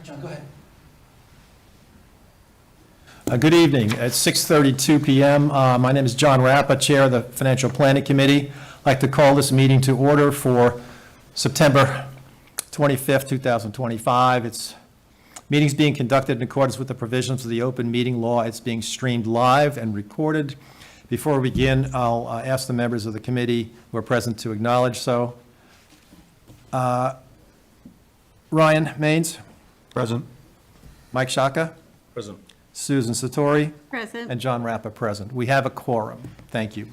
John, go ahead. Good evening. It's 6:32 PM. My name is John Rappa, Chair of the Financial Planning Committee. I'd like to call this meeting to order for September 25th, 2025. Meeting's being conducted in accordance with the provisions of the open meeting law. It's being streamed live and recorded. Before we begin, I'll ask the members of the committee who are present to acknowledge so. Ryan Maines? Present. Mike Shaka? Present. Susan Satori? Present. And John Rappa present. We have a quorum. Thank you.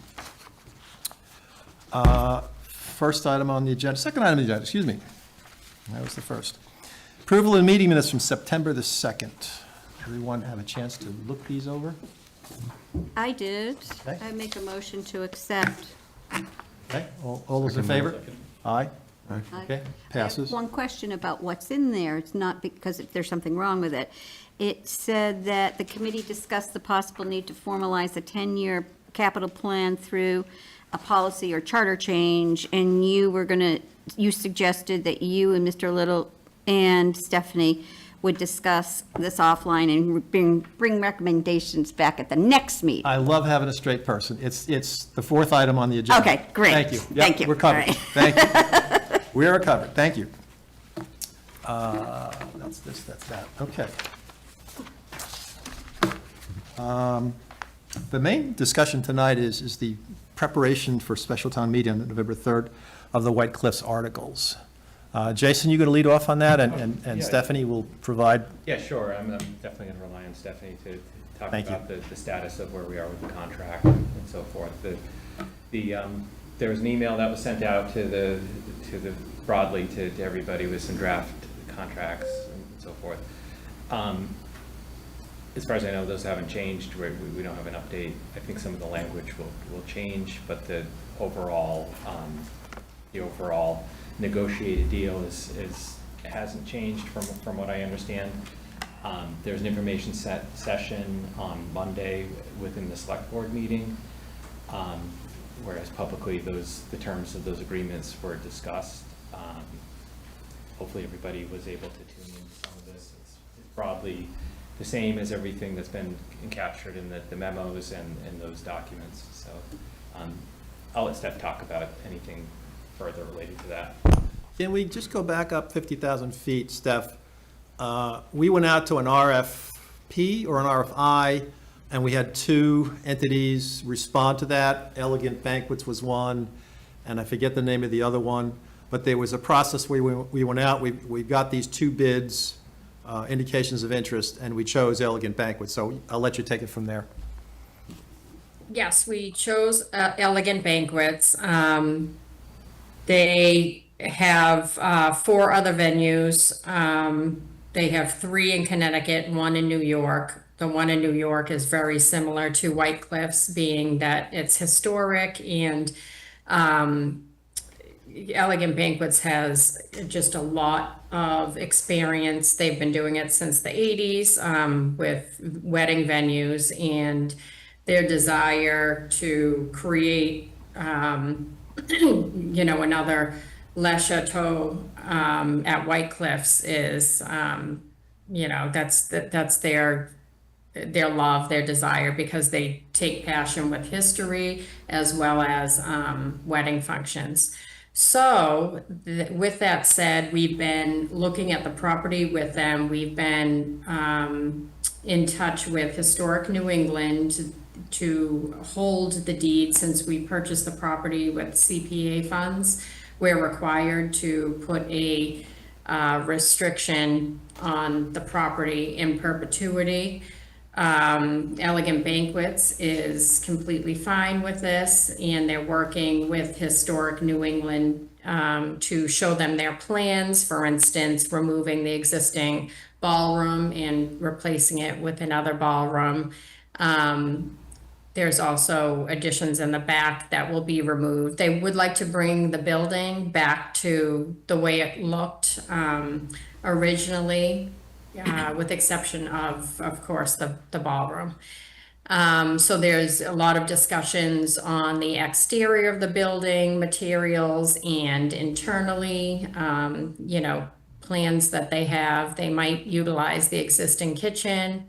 First item on the agenda, second item on the agenda, excuse me. That was the first. Approval of meeting minutes from September the 2nd. Everyone have a chance to look these over? I did. Okay. I make a motion to accept. Okay, all those in favor? Aye? Okay, I have passes. one question about what's in there. It's not because if there's something wrong with it. It said that the committee discussed the possible need to formalize a 10-year capital plan through a policy or charter change, and you suggested that you and Mr. Little and Stephanie would discuss this offline and bring recommendations back at the next meeting. I love having a straight person. It's the fourth item on the agenda. Okay, great. Thank you. Yep, Thank you. We're covered. All right. Thank you. We are covered. Thank you. That's this, that's that. Okay. The main discussion tonight is the preparation for special town meeting on November 3rd of the White Cliffs articles. Jason, you going to lead off on that, and Yeah. Stephanie will provide? Yeah, sure. I'm definitely going to rely on Stephanie to talk Thank you. about the status of where we are with the contract and so forth. There was an email that was sent out broadly to everybody with some draft contracts and so forth. As far as I know, those haven't changed. We don't have an update. I think some of the language will change, but the overall negotiated deal hasn't changed from what I understand. There's an information session on Monday within the select board meeting, whereas publicly the terms of those agreements were discussed. Hopefully everybody was able to tune into some of this. It's broadly the same as everything that's been captured in the memos and those documents. So I'll let Steph talk about anything further related to that. Can we just go back up 50,000 feet, Steph? We went out to an RFP or an RFI, and we had two entities respond to that. Elegant Banquets was one, and I forget the name of the other one. But there was a process where we went out, we got these two bids, indications of interest, and we chose Elegant Banquets. So I'll let you take it from there. Yes, we chose Elegant Banquets. They have 4 other venues. They have 3 in Connecticut, 1 in New York. The one in New York is very similar to White Cliffs, being that it's historic, and Elegant Banquets has just a lot of experience. They've been doing it since the 80s with wedding venues, and their desire to create, another Le Chateau at White Cliffs is, that's their love, their desire, because they take passion with history as well as wedding functions. So with that said, we've been looking at the property with them. We've been in touch with Historic New England to hold the deed. Since we purchased the property with CPA funds, we're required to put a restriction on the property in perpetuity. Elegant Banquets is completely fine with this, and they're working with Historic New England to show them their plans, for instance, removing the existing ballroom and replacing it with another ballroom. There's also additions in the back that will be removed. They would like to bring the building back to the way it looked originally, with exception of course, the ballroom. So there's a lot of discussions on the exterior of the building, materials, and internally, plans that they have, they might utilize the existing kitchen.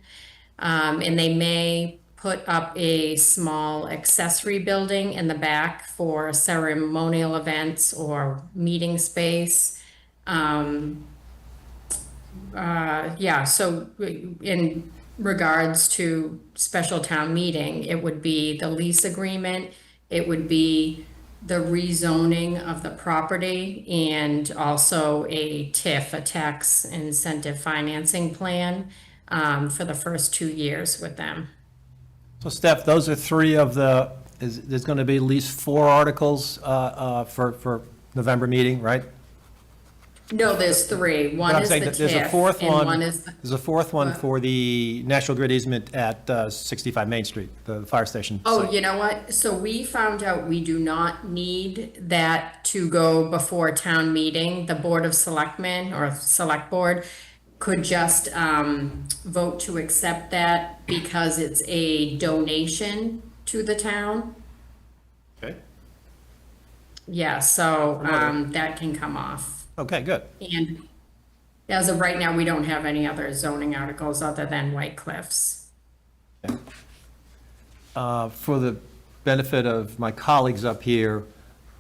And they may put up a small accessory building in the back for ceremonial events or meeting space. Yeah, so in regards to special town meeting, it would be the lease agreement, it would be the rezoning of the property, and also a TIF, a tax incentive financing plan, for the first 2 years with them. So Steph, those are three of there's going to be at least 4 articles for November meeting, right? No, there's 3. But One I'm is saying the that there's a TIF, fourth and one. one is, There's a fourth one for the National Grid easement at 65 Main Street, the fire station. oh, site. you know what? So we found out we do not need that to go before town meeting. The Board of Selectmen or Select Board could just vote to accept that because it's a donation to the town. Okay. Yeah, so that can come off. Okay, good. And as of right now, we don't have any other zoning articles other than White Cliffs. For the benefit of my colleagues up here,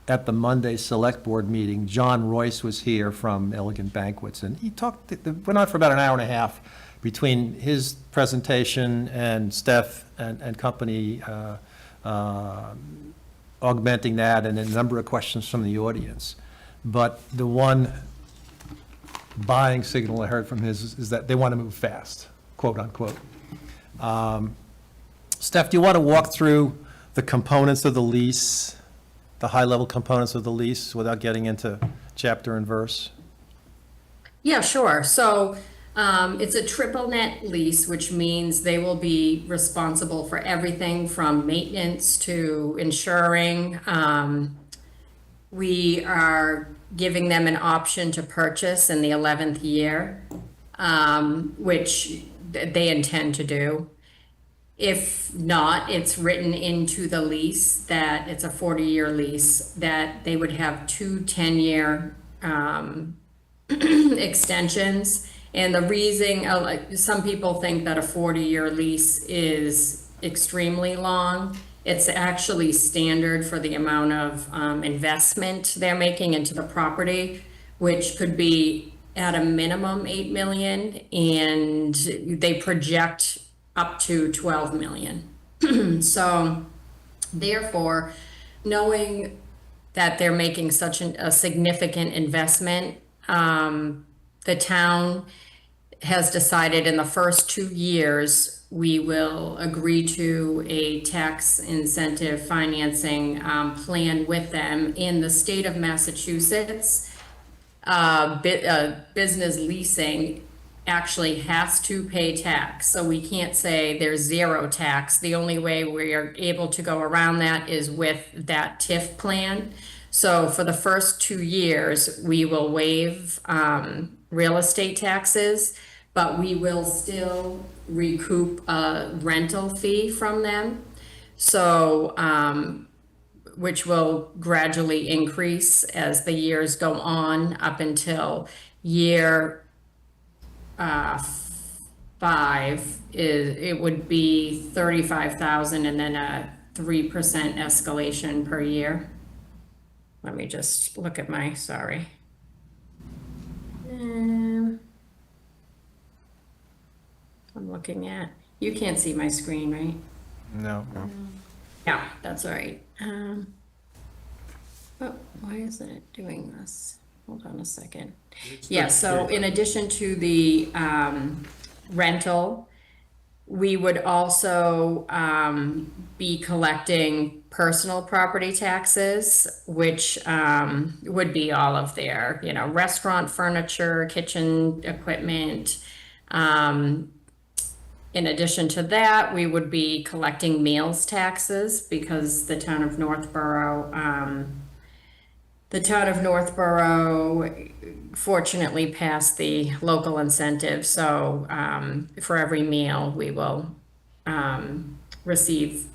at the Monday Select Board meeting, John Royce was here from Elegant Banquets, and he talked, it went on for about an hour and a half between his presentation and Steph and company augmenting that, and a number of questions from the audience. But the one buying signal I heard from his is that they want to move fast, quote unquote. Steph, do you want to walk through the components of the lease, the high-level components of the lease, without getting into chapter and verse? Yeah, sure. So it's a triple net lease, which means they will be responsible for everything from maintenance to insuring. We are giving them an option to purchase in the 11th year, which they intend to do. If not, it's written into the lease that it's a 40-year lease, that they would have 2 10-year extensions. And the reason, some people think that a 40-year lease is extremely long. It's actually standard for the amount of investment they're making into the property, which could be at a minimum 8 million, and they project up to 12 million. So therefore, knowing that they're making such a significant investment, the town has decided in the first 2 years, we will agree to a tax incentive financing plan with them. In the state of Massachusetts, business leasing actually has to pay tax. So we can't say there's zero tax. The only way we are able to go around that is with that TIF plan. So for the first 2 years, we will waive real estate taxes, but we will still recoup a rental fee from them. So, which will gradually increase as the years go on up until year 5 it would be 35,000 and then a 3% escalation per year. Let me just look at my, sorry. I'm looking at, you can't see my screen, right? No. Yeah, that's all right. Oh, why isn't it doing this? Hold on a second. Yeah, so in addition to the rental, we would also be collecting personal property taxes, which would be all of their, restaurant furniture, kitchen equipment. In addition to that, we would be collecting meals taxes because the town of Northborough fortunately passed the local incentive. So for every meal, we will receive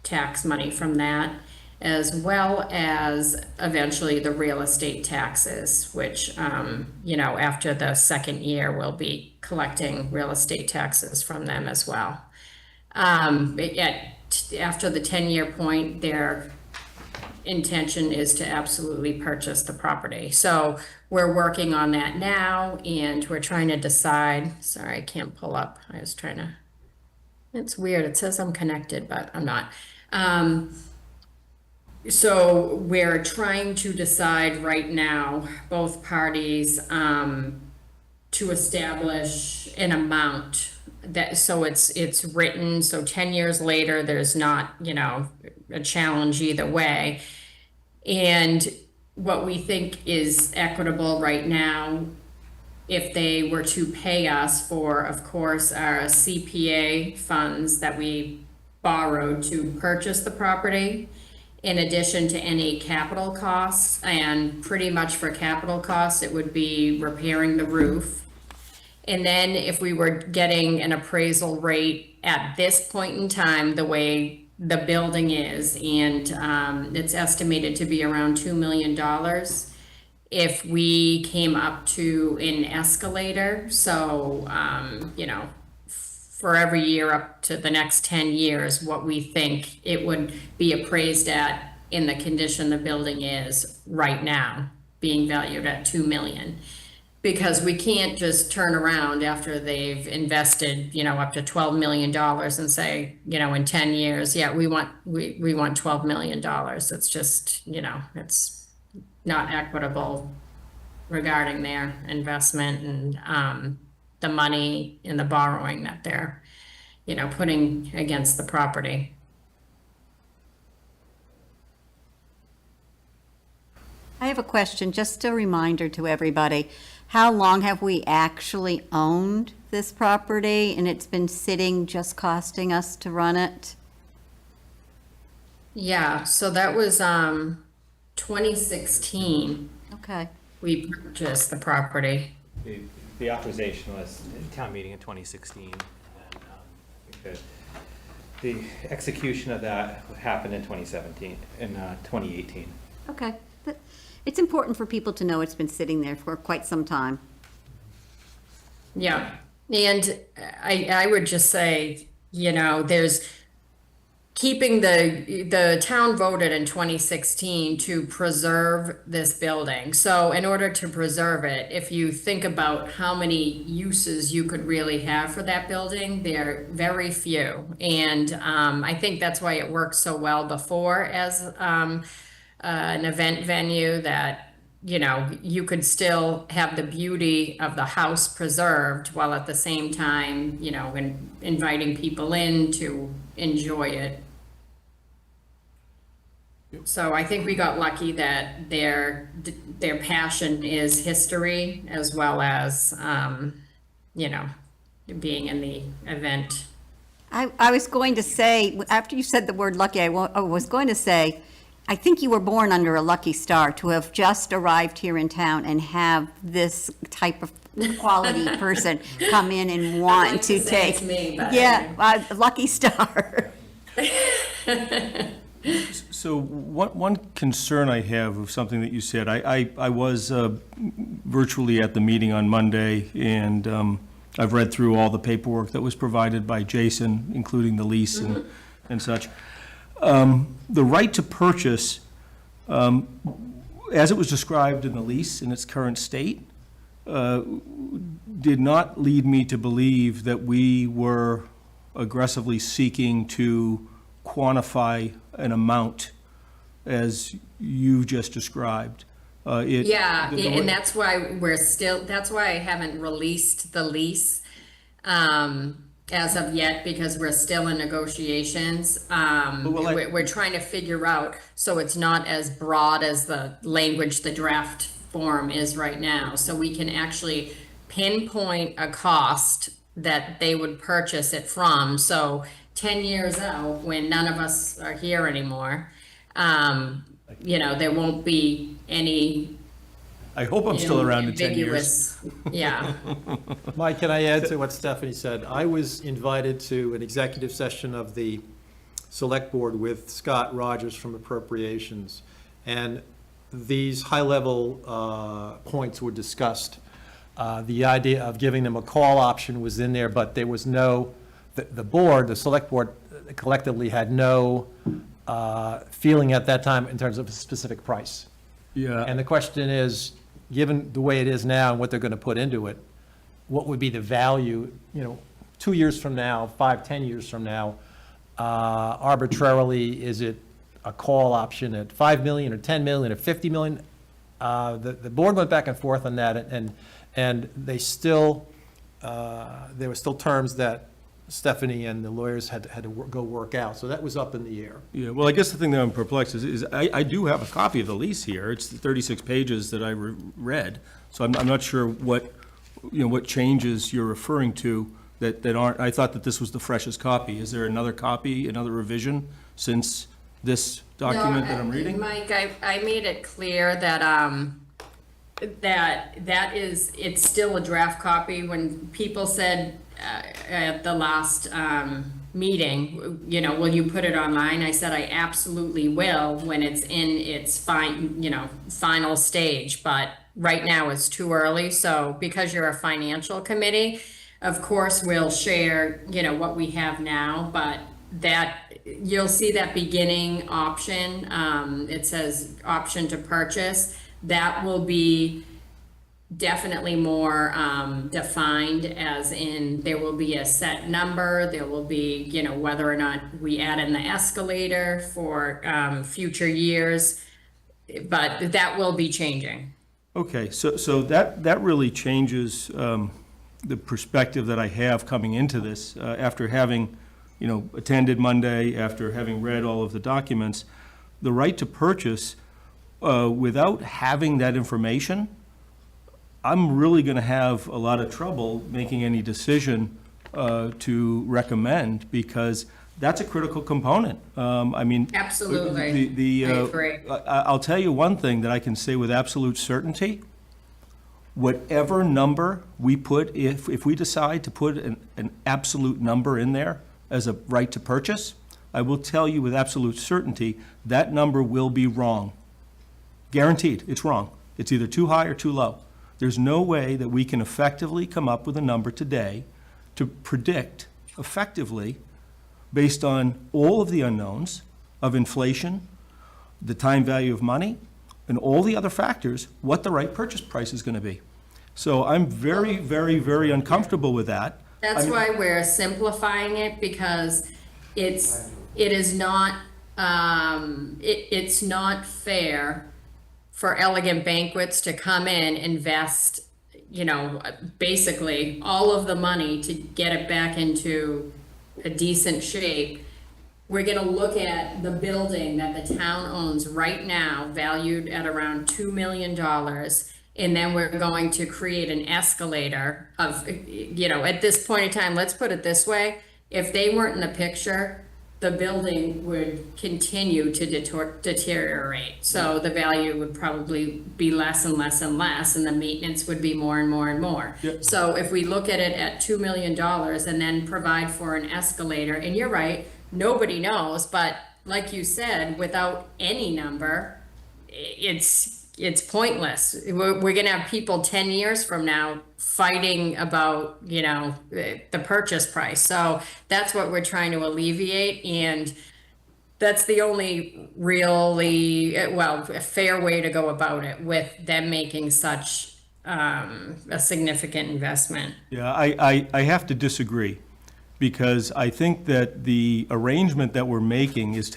tax money from that. as well as eventually the real estate taxes, which, after the second year, we'll be collecting real estate taxes from them as well. After the 10-year point, their intention is to absolutely purchase the property. So we're working on that now, and we're trying to decide, sorry, I can't pull up. I was trying to, it's weird. It says I'm connected, but I'm not. So we're trying to decide right now, both parties, to establish an amount that, so it's written, so 10 years later, there's not, a challenge either way. And what we think is equitable right now, if they were to pay us for, of course, our CPA funds that we borrowed to purchase the property, in addition to any capital costs, and pretty much for capital costs, it would be repairing the roof. And then if we were getting an appraisal rate at this point in time, the way the building is, and it's estimated to be around $2 million. If we came up to an escalator, so, for every year up to the next 10 years, what we think it would be appraised at in the condition the building is right now, being valued at $2 million. Because we can't just turn around after they've invested, up to $12 million and say, in 10 years, yeah, we want $12 million. It's just, it's not equitable regarding their investment and the money and the borrowing that they're, putting against the property. I have a question, just a reminder to everybody. How long have we actually owned this property and it's been sitting, just costing us to run it? Yeah, so that was 2016, Okay. we purchased the property. The authorization was in town meeting in 2016. And the execution of that happened in 2017, in 2018. Okay. But it's important for people to know it's been sitting there for quite some time. Yeah, and I would just say, there's keeping the town voted in 2016 to preserve this building. So in order to preserve it, if you think about how many uses you could really have for that building, they're very few. And I think that's why it worked so well before as an event venue, that you could still have the beauty of the house preserved while at the same time, inviting people in to enjoy it. So I think we got lucky that their passion is history as well as, being in the event. I was going to say, after you said the word lucky, I was going to say, I think you were born under a lucky star to have just arrived here in town and have this type of quality person come in and want like to to say take. it's me, but Yeah, lucky star. So one concern I have of something that you said, I was virtually at the meeting on Monday, and I've read through all the paperwork that was provided by Jason, including the lease and such. The right to purchase, as it was described in the lease in its current state, did not lead me to believe that we were aggressively seeking to quantify an amount as you just described. Yeah, the and that's why that's why I haven't released the lease as of yet, because we're still in negotiations. We're trying to figure out, so it's not as broad as the language the draft form is right now. So we can actually pinpoint a cost that they would purchase it from. So 10 years out, when none of us are here anymore, there won't be any I hope I'm still around in 10 years. ambiguous, yeah. Mike, can I add to what Stephanie said? I was invited to an executive session of the Select Board with Scott Rogers from Appropriations, and these high-level points were discussed. The idea of giving them a call option was in there, but there was no, the board, the Select Board collectively had no feeling at that time in terms of a specific price. Yeah. And the question is, given the way it is now and what they're going to put into it, what would be the value, 2 years from now, 5, 10 years from now? Arbitrarily, is it a call option at 5 million or 10 million or 50 million? The board went back and forth on that, and they still, there were still terms that Stephanie and the lawyers had to go work out, so that was up in the air. Yeah, well, I guess the thing that I'm perplexed is I do have a copy of the lease here. It's the 36 pages that I read, so I'm not sure what changes you're referring to that aren't, I thought that this was the freshest copy. Is there another copy, another revision since this document that I'm reading? Mike, I made it clear that, it's still a draft copy. When people said at the last meeting, will you put it online? I said I absolutely will when it's in its final stage, but right now it's too early. So because you're a financial committee, of course, we'll share, what we have now, but that, you'll see that beginning option, it says option to purchase, that will be definitely more defined, as in there will be a set number, there will be, whether or not we add in the escalator for future years, but that will be changing. Okay, so that really changes the perspective that I have coming into this, after having, attended Monday, after having read all of the documents. The right to purchase, without having that information, I'm really going to have a lot of trouble making any decision to recommend, because that's a critical component. Absolutely. I agree. I'll tell you one thing that I can say with absolute certainty. Whatever number we put, if we decide to put an absolute number in there as a right to purchase, I will tell you with absolute certainty, that number will be wrong. Guaranteed, it's wrong. It's either too high or too low. There's no way that we can effectively come up with a number today to predict effectively, based on all of the unknowns of inflation, the time value of money, and all the other factors, what the right purchase price is going to be. So I'm very, very, very uncomfortable with that. That's why we're simplifying it, because it is not, it's not fair for Elegant Banquets to come in, invest, basically all of the money to get it back into a decent shape. We're gonna look at the building that the town owns right now, valued at around $2 million. And then we're going to create an escalator of, at this point in time, let's put it this way. If they weren't in the picture, the building would continue to deteriorate. So the value would probably be less and less and less, and the maintenance would be more and more and more. Yep. So if we look at it at $2 million and then provide for an escalator, and you're right, nobody knows, but like you said, without any number, it's pointless. We're gonna have people 10 years from now fighting about, the purchase price. So that's what we're trying to alleviate, and that's the only really, a fair way to go about it, with them making such a significant investment. Yeah, I have to disagree, because I think that the arrangement that we're making is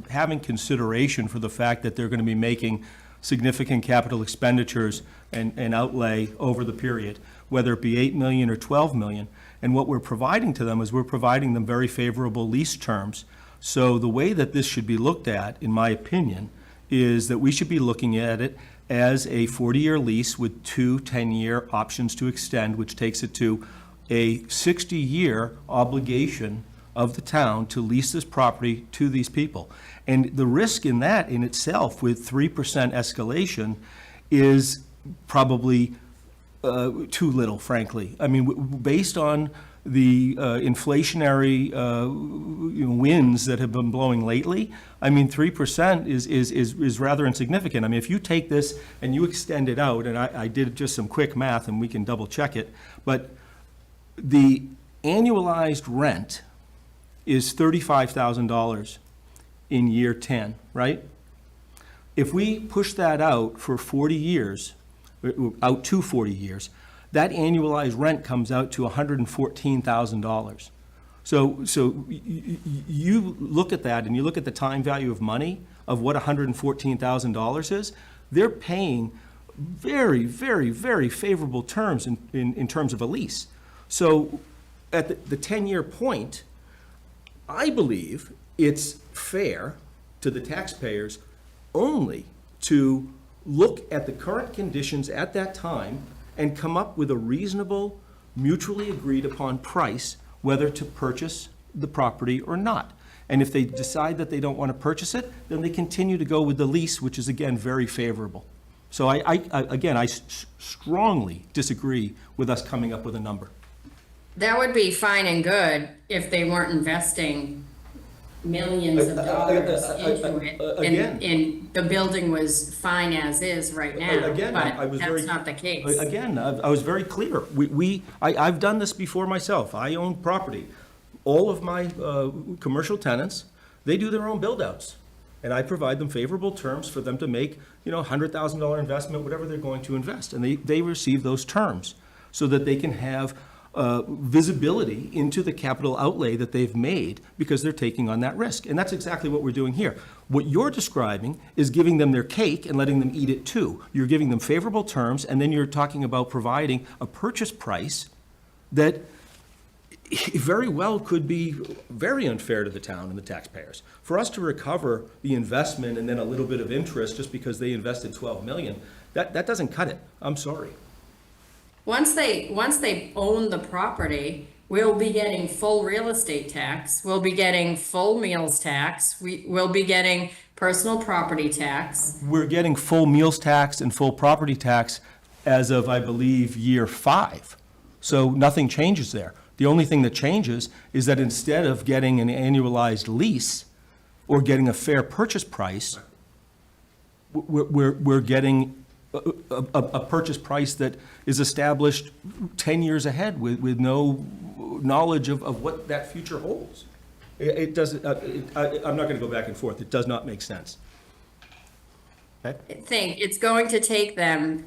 having consideration for the fact that they're going to be making significant capital expenditures and outlay over the period, whether it be 8 million or 12 million. And what we're providing to them is we're providing them very favorable lease terms. So the way that this should be looked at, in my opinion, is that we should be looking at it as a 40-year lease with 2 10-year options to extend, which takes it to a 60-year obligation of the town to lease this property to these people. And the risk in that in itself, with 3% escalation, is probably too little, frankly. I mean, based on the inflationary winds that have been blowing lately, I mean, 3% is rather insignificant. I mean, if you take this and you extend it out, and I did just some quick math, and we can double check it, but the annualized rent is $35,000 in year 10, right? If we push that out for 40 years, out to 40 years, that annualized rent comes out to $114,000. So you look at that and you look at the time value of money of what $114,000 is, they're paying very, very, very favorable terms in terms of a lease. So at the 10-year point, I believe it's fair to the taxpayers only to look at the current conditions at that time and come up with a reasonable, mutually agreed upon price, whether to purchase the property or not. And if they decide that they don't want to purchase it, then they continue to go with the lease, which is, again, very favorable. So I strongly disagree with us coming up with a number. That would be fine and good if they weren't investing millions of dollars into it. Again. And the building was fine as is right now, Again, I was but very. that's not the case. Again, I was very clear. I've done this before myself. I own property. All of my commercial tenants, they do their own build-outs. And I provide them favorable terms for them to make, $100,000 investment, whatever they're going to invest. And they receive those terms so that they can have visibility into the capital outlay that they've made because they're taking on that risk. And that's exactly what we're doing here. What you're describing is giving them their cake and letting them eat it too. You're giving them favorable terms, and then you're talking about providing a purchase price that very well could be very unfair to the town and the taxpayers. For us to recover the investment and then a little bit of interest just because they invested $12 million, that doesn't cut it. I'm sorry. Once they own the property, we'll be getting full real estate tax, we'll be getting full meals tax, we'll be getting personal property tax. We're getting full meals tax and full property tax as of, I believe, year 5. So nothing changes there. The only thing that changes is that instead of getting an annualized lease or getting a fair purchase price, we're getting a purchase price that is established 10 years ahead with no knowledge of what that future holds. It doesn't, I'm not going to go back and forth. It does not make sense. It's going to take them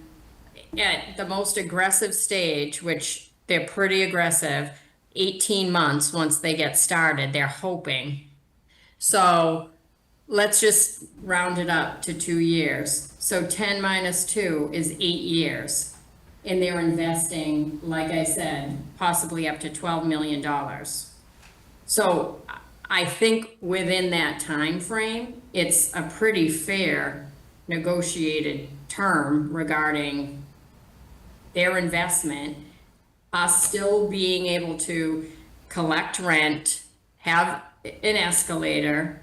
at the most aggressive stage, which they're pretty aggressive, 18 months once they get started, they're hoping. So let's just round it up to 2 years. So 10 minus 2 is 8 years. And they're investing, like I said, possibly up to $12 million. So I think within that time frame, it's a pretty fair negotiated term regarding their investment, us still being able to collect rent, have an escalator,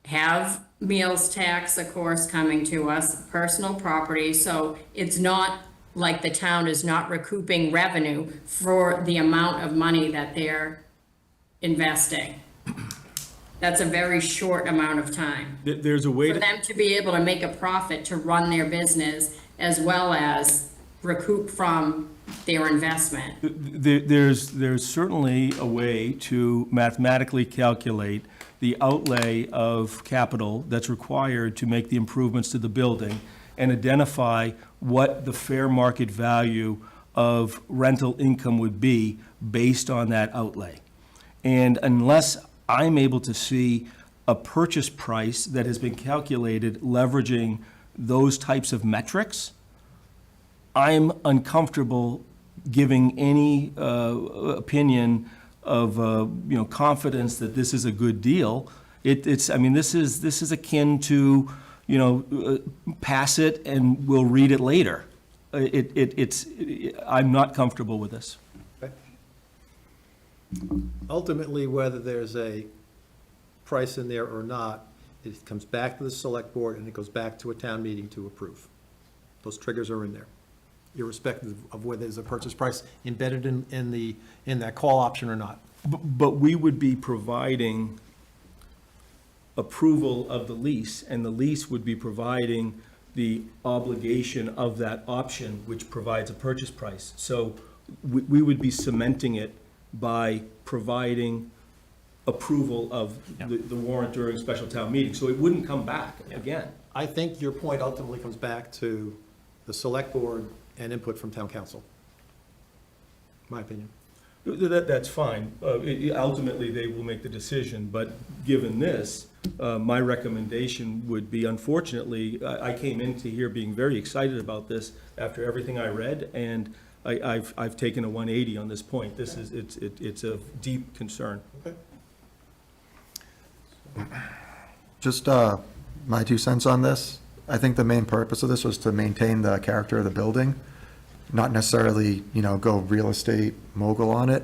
have meals tax, of course, coming to us, personal property. So it's not like the town is not recouping revenue for the amount of money that they're investing. That's a very short amount of time. There's a way For to. them to be able to make a profit to run their business as well as recoup from their investment. There's certainly a way to mathematically calculate the outlay of capital that's required to make the improvements to the building and identify what the fair market value of rental income would be based on that outlay. And unless I'm able to see a purchase price that has been calculated leveraging those types of metrics, I'm uncomfortable giving any opinion of confidence that this is a good deal. This is akin to pass it and we'll read it later. I'm not comfortable with this. Ultimately, whether there's a price in there or not, it comes back to the select board and it goes back to a town meeting to approve. Those triggers are in there. irrespective of whether there's a purchase price embedded in that call option or not. But we would be providing approval of the lease, and the lease would be providing the obligation of that option, which provides a purchase price. So we would be cementing it by providing approval of the warrant during special town meeting. So it wouldn't come back again. I think your point ultimately comes back to the select board and input from town council. My opinion. That's fine. Ultimately, they will make the decision, but given this, my recommendation would be, unfortunately, I came into here being very excited about this after everything I read, and I've taken a 180 on this point. This is, it's a deep concern. Okay. Just my 2 cents on this. I think the main purpose of this was to maintain the character of the building, not necessarily, go real estate mogul on it.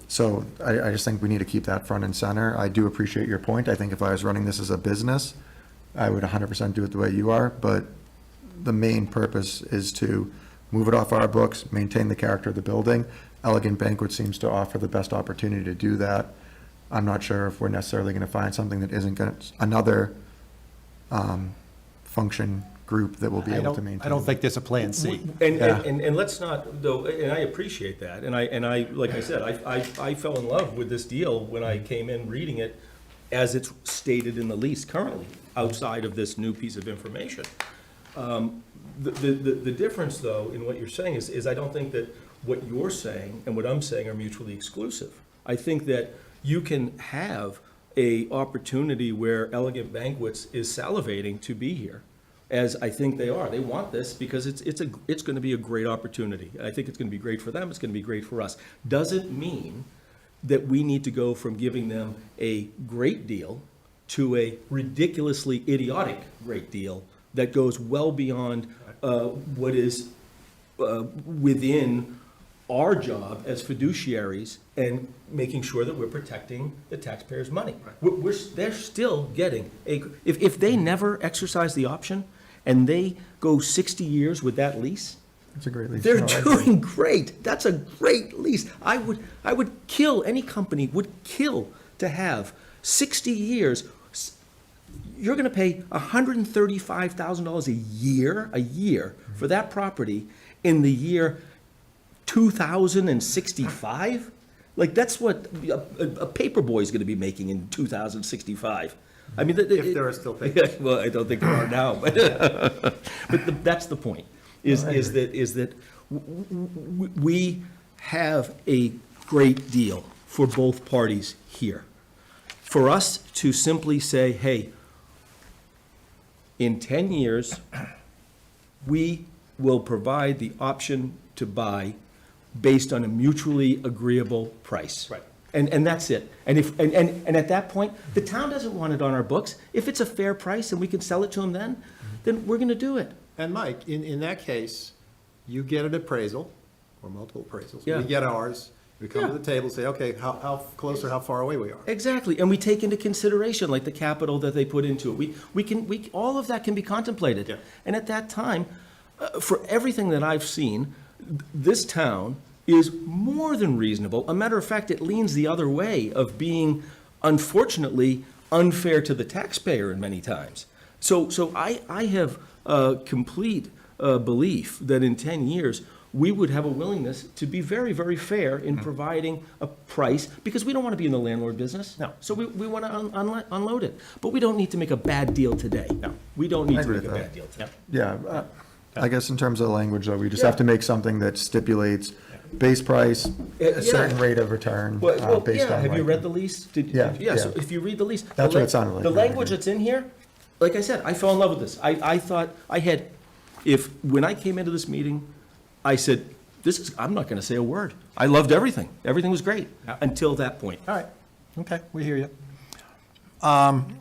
So I just think we need to keep that front and center. I do appreciate your point. I think if I was running this as a business, I would 100% do it the way you are, but the main purpose is to move it off our books, maintain the character of the building. Elegant Banquet seems to offer the best opportunity to do that. I'm not sure if we're necessarily going to find something that isn't going to, another function group that will be able to maintain. I don't think there's a plan C. And let's not, though, and I appreciate that, and I, like I said, I fell in love with this deal when I came in reading it as it's stated in the lease currently, outside of this new piece of information. The difference, though, in what you're saying is I don't think that what you're saying and what I'm saying are mutually exclusive. I think that you can have a opportunity where Elegant Banquets is salivating to be here, as I think they are. They want this because it's going to be a great opportunity. I think it's going to be great for them, it's going to be great for us. Doesn't mean that we need to go from giving them a great deal to a ridiculously idiotic great deal that goes well beyond what is within our job as fiduciaries and making sure that we're protecting the taxpayers' money. They're still getting if they never exercise the option and they go 60 years with that lease, It's a great lease. they're No, I agree. doing great. That's a great lease. I would kill, any company would kill to have 60 years. You're going to pay $135,000 a year for that property in the year 2065? Like, that's what a paper boy is going to be making in 2065. I mean, If there are still papers. Well, I don't think there are now, but that's the point. Is that we have a great deal for both parties here. For us to simply say, hey, in 10 years, we will provide the option to buy based on a mutually agreeable price. Right. And that's it. And at that point, the town doesn't want it on our books. If it's a fair price and we can sell it to them then we're gonna do it. And Mike, in that case, you get an appraisal, or multiple appraisals. Yeah. We get ours, we come to Yeah. the table, say, okay, how close or how far away we are. Exactly, and we take into consideration, like the capital that they put into it. We all of that can be contemplated. Yeah. And at that time, for everything that I've seen, this town is more than reasonable. A matter of fact, it leans the other way of being, unfortunately, unfair to the taxpayer in many times. So I have complete belief that in 10 years, we would have a willingness to be very, very fair in providing a price, because we don't want to be in the landlord business. No. So we want to unload it. But we don't need to make a bad deal today. No. We don't need I to agree make a with bad deal today. Yeah, I guess in terms of the language, though, we just have to make something that stipulates base price, a certain Yeah. rate of return Well, based yeah, on. have you like- read the lease? Yeah, So yeah. if you read the lease. That's what it sounded like, The right, language yeah. that's in here, like I said, I fell in love with this. I thought I had, when I came into this meeting, I said, I'm not gonna say a word. I loved everything. Everything was great, until that point. All right, okay, we hear you. Can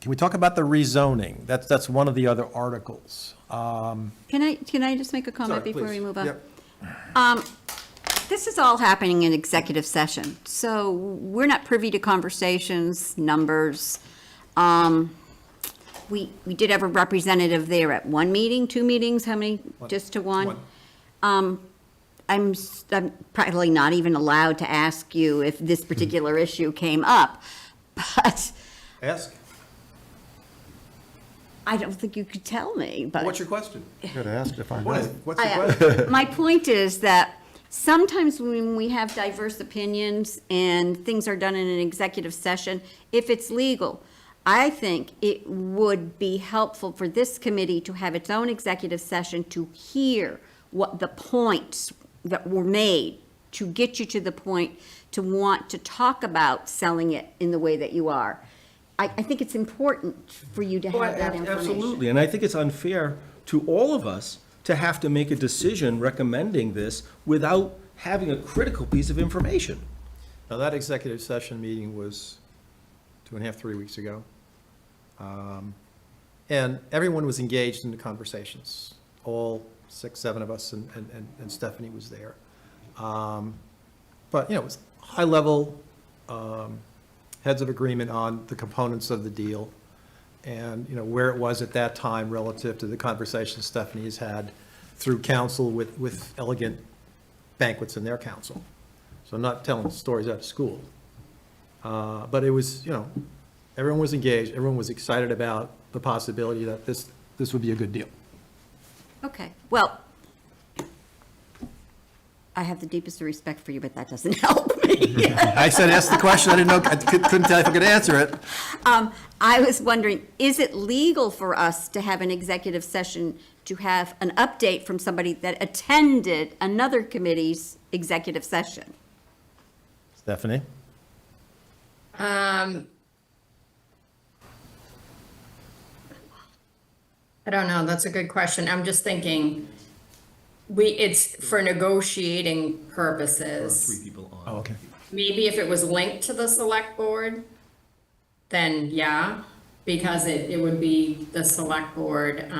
we talk about the rezoning? That's one of the other articles. Can I just make a comment Sorry, before we please. move on? Yep. This is all happening in executive session, so we're not privy to conversations, numbers. we did have a representative there at one meeting, two meetings, how many? Just to one? I'm probably not even allowed to ask you if this particular issue came up, but Ask. I don't think you could tell me, but. What's your question? Could ask if I What is, know. what's the question? My point is that sometimes when we have diverse opinions and things are done in an executive session, if it's legal, I think it would be helpful for this committee to have its own executive session to hear what the points that were made, to get you to the point to want to talk about selling it in the way that you are. I think it's important for you to have that information. Absolutely, and I think it's unfair to all of us to have to make a decision recommending this without having a critical piece of information. Now, that executive session meeting was 2.5, 3 weeks ago. And everyone was engaged in the conversations, all 6, 7 of us, and Stephanie was there. But, you know, it was high-level heads of agreement on the components of the deal and, you know, where it was at that time relative to the conversations Stephanie has had through counsel with Elegant Banquets and their counsel. So I'm not telling stories out of school. But it was, you know, everyone was engaged, everyone was excited about the possibility that this would be a good deal. Okay, well, I have the deepest of respect for you, but that doesn't help me. I said, ask the question, I didn't know, I couldn't tell if I could answer it. I was wondering, is it legal for us to have an executive session to have an update from somebody that attended another committee's executive session? Stephanie? I don't know, that's a good question. I'm just thinking, it's for negotiating purposes. People on. Oh, okay. Maybe if it was linked to the select board, then yeah, because it would be the select board,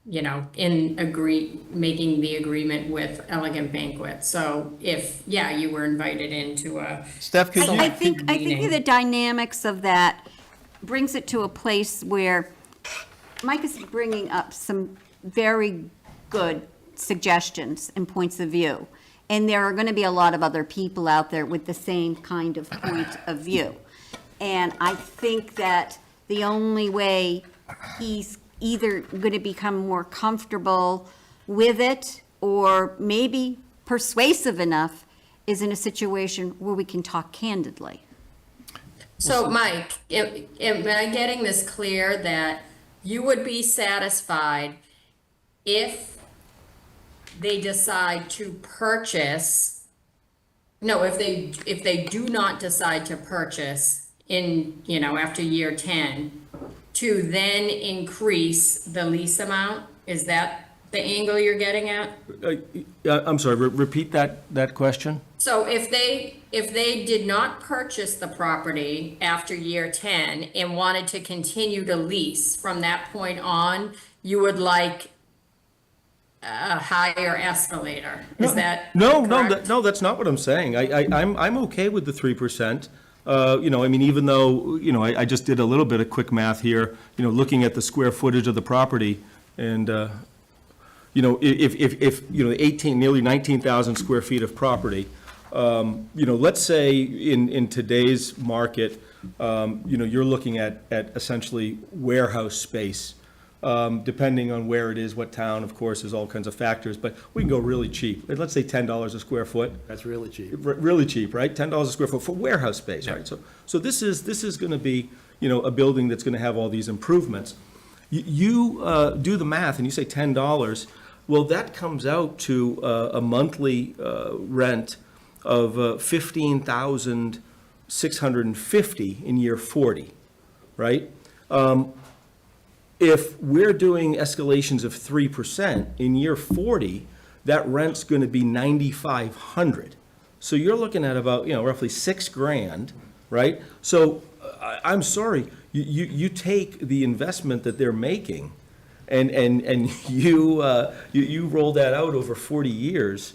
you know, making the agreement with Elegant Banquet. So if, yeah, you were invited into a, Steph, could I you, think the dynamics of that brings it to a place where Mike is bringing up some very good suggestions and points of view. And there are going to be a lot of other people out there with the same kind of point of view. And I think that the only way he's either going to become more comfortable with it or maybe persuasive enough is in a situation where we can talk candidly. so Mike, am I getting this clear that you would be satisfied if they decide to purchase, no, if they do not decide to purchase in, you know, after year 10, to then increase the lease amount? Is that the angle you're getting at? I'm sorry, repeat that question? So if they did not purchase the property after year 10 and wanted to continue to lease from that point on, you would like a higher escalator? Is that correct? No, that's not what I'm saying. I'm okay with the 3%. You know, I mean, even though, you know, I just did a little bit of quick math here, you know, looking at the square footage of the property, and, you know, if you know, nearly 19,000 square feet of property, you know, let's say in today's market, you know, you're looking at essentially warehouse space. Depending on where it is, what town, of course, there's all kinds of factors, but we can go really cheap. Let's say $10 a square foot. that's really cheap. Really cheap, right? $10 a square foot for warehouse space, right? So this is going to be, you know, a building that's going to have all these improvements. You do the math and you say $10, well, that comes out to a monthly rent of $15,650 in year 40, right? If we're doing escalations of 3%, in year 40, that rent's going to be $9,500. So you're looking at about, you know, roughly $6,000, right? So I'm sorry, you take the investment that they're making and you roll that out over 40 years.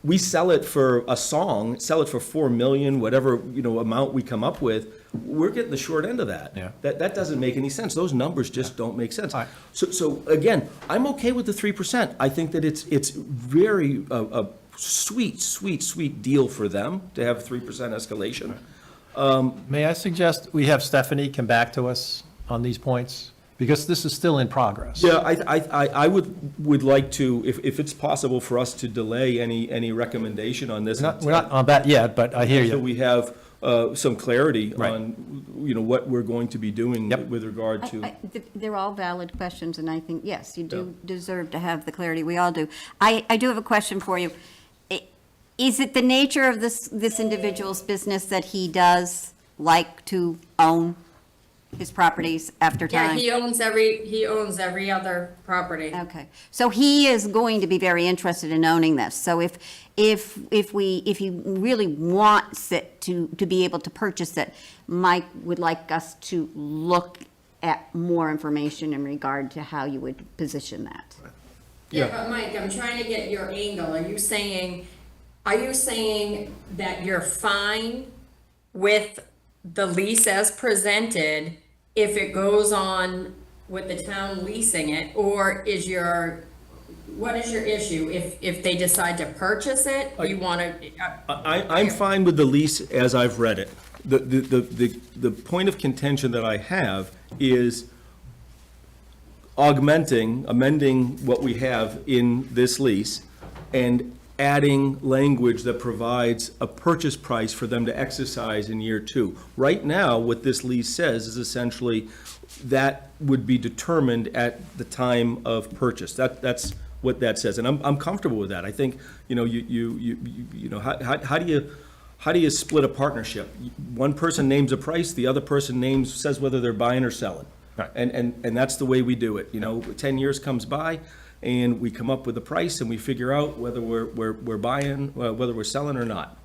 we sell it for a song, sell it for 4 million, whatever, amount we come up with, we're getting the short end of that. Yeah. That doesn't make any sense. Those numbers just don't make sense. All right. So again, I'm okay with the 3%. I think that it's very, a sweet deal for them to have 3% escalation. May I suggest we have Stephanie come back to us on these points? Because this is still in progress. Yeah, I would like to, if it's possible for us to delay any recommendation on this. We're not on that yet, but I hear Until you. we have some clarity Right. on, what we're going to be doing Yep. with regard to. They're all valid questions, and I think, yes, you do deserve to have the clarity, we all do. I do have a question for you. Is it the nature of this individual's business that he does like to own his properties after Yeah, time? he owns every other property. Okay, so he is going to be very interested in owning this. So if he really wants it to be able to purchase it, Mike would like us to look at more information in regard to how you would position that. Yeah, but Mike, I'm trying to get your angle. Are you saying that you're fine with the lease as presented if it goes on with the town leasing it? Or what is your issue? If they decide to purchase it, you want to? I'm fine with the lease as I've read it. The point of contention that I have is amending what we have in this lease and adding language that provides a purchase price for them to exercise in year 2. Right now, what this lease says is essentially that would be determined at the time of purchase. That's what that says, and I'm comfortable with that. I think, how do you split a partnership? One person names a price, the other person says whether they're buying or selling. Right. And that's the way we do it. 10 years comes by, and we come up with a price, and we figure out whether we're buying, whether we're selling or not.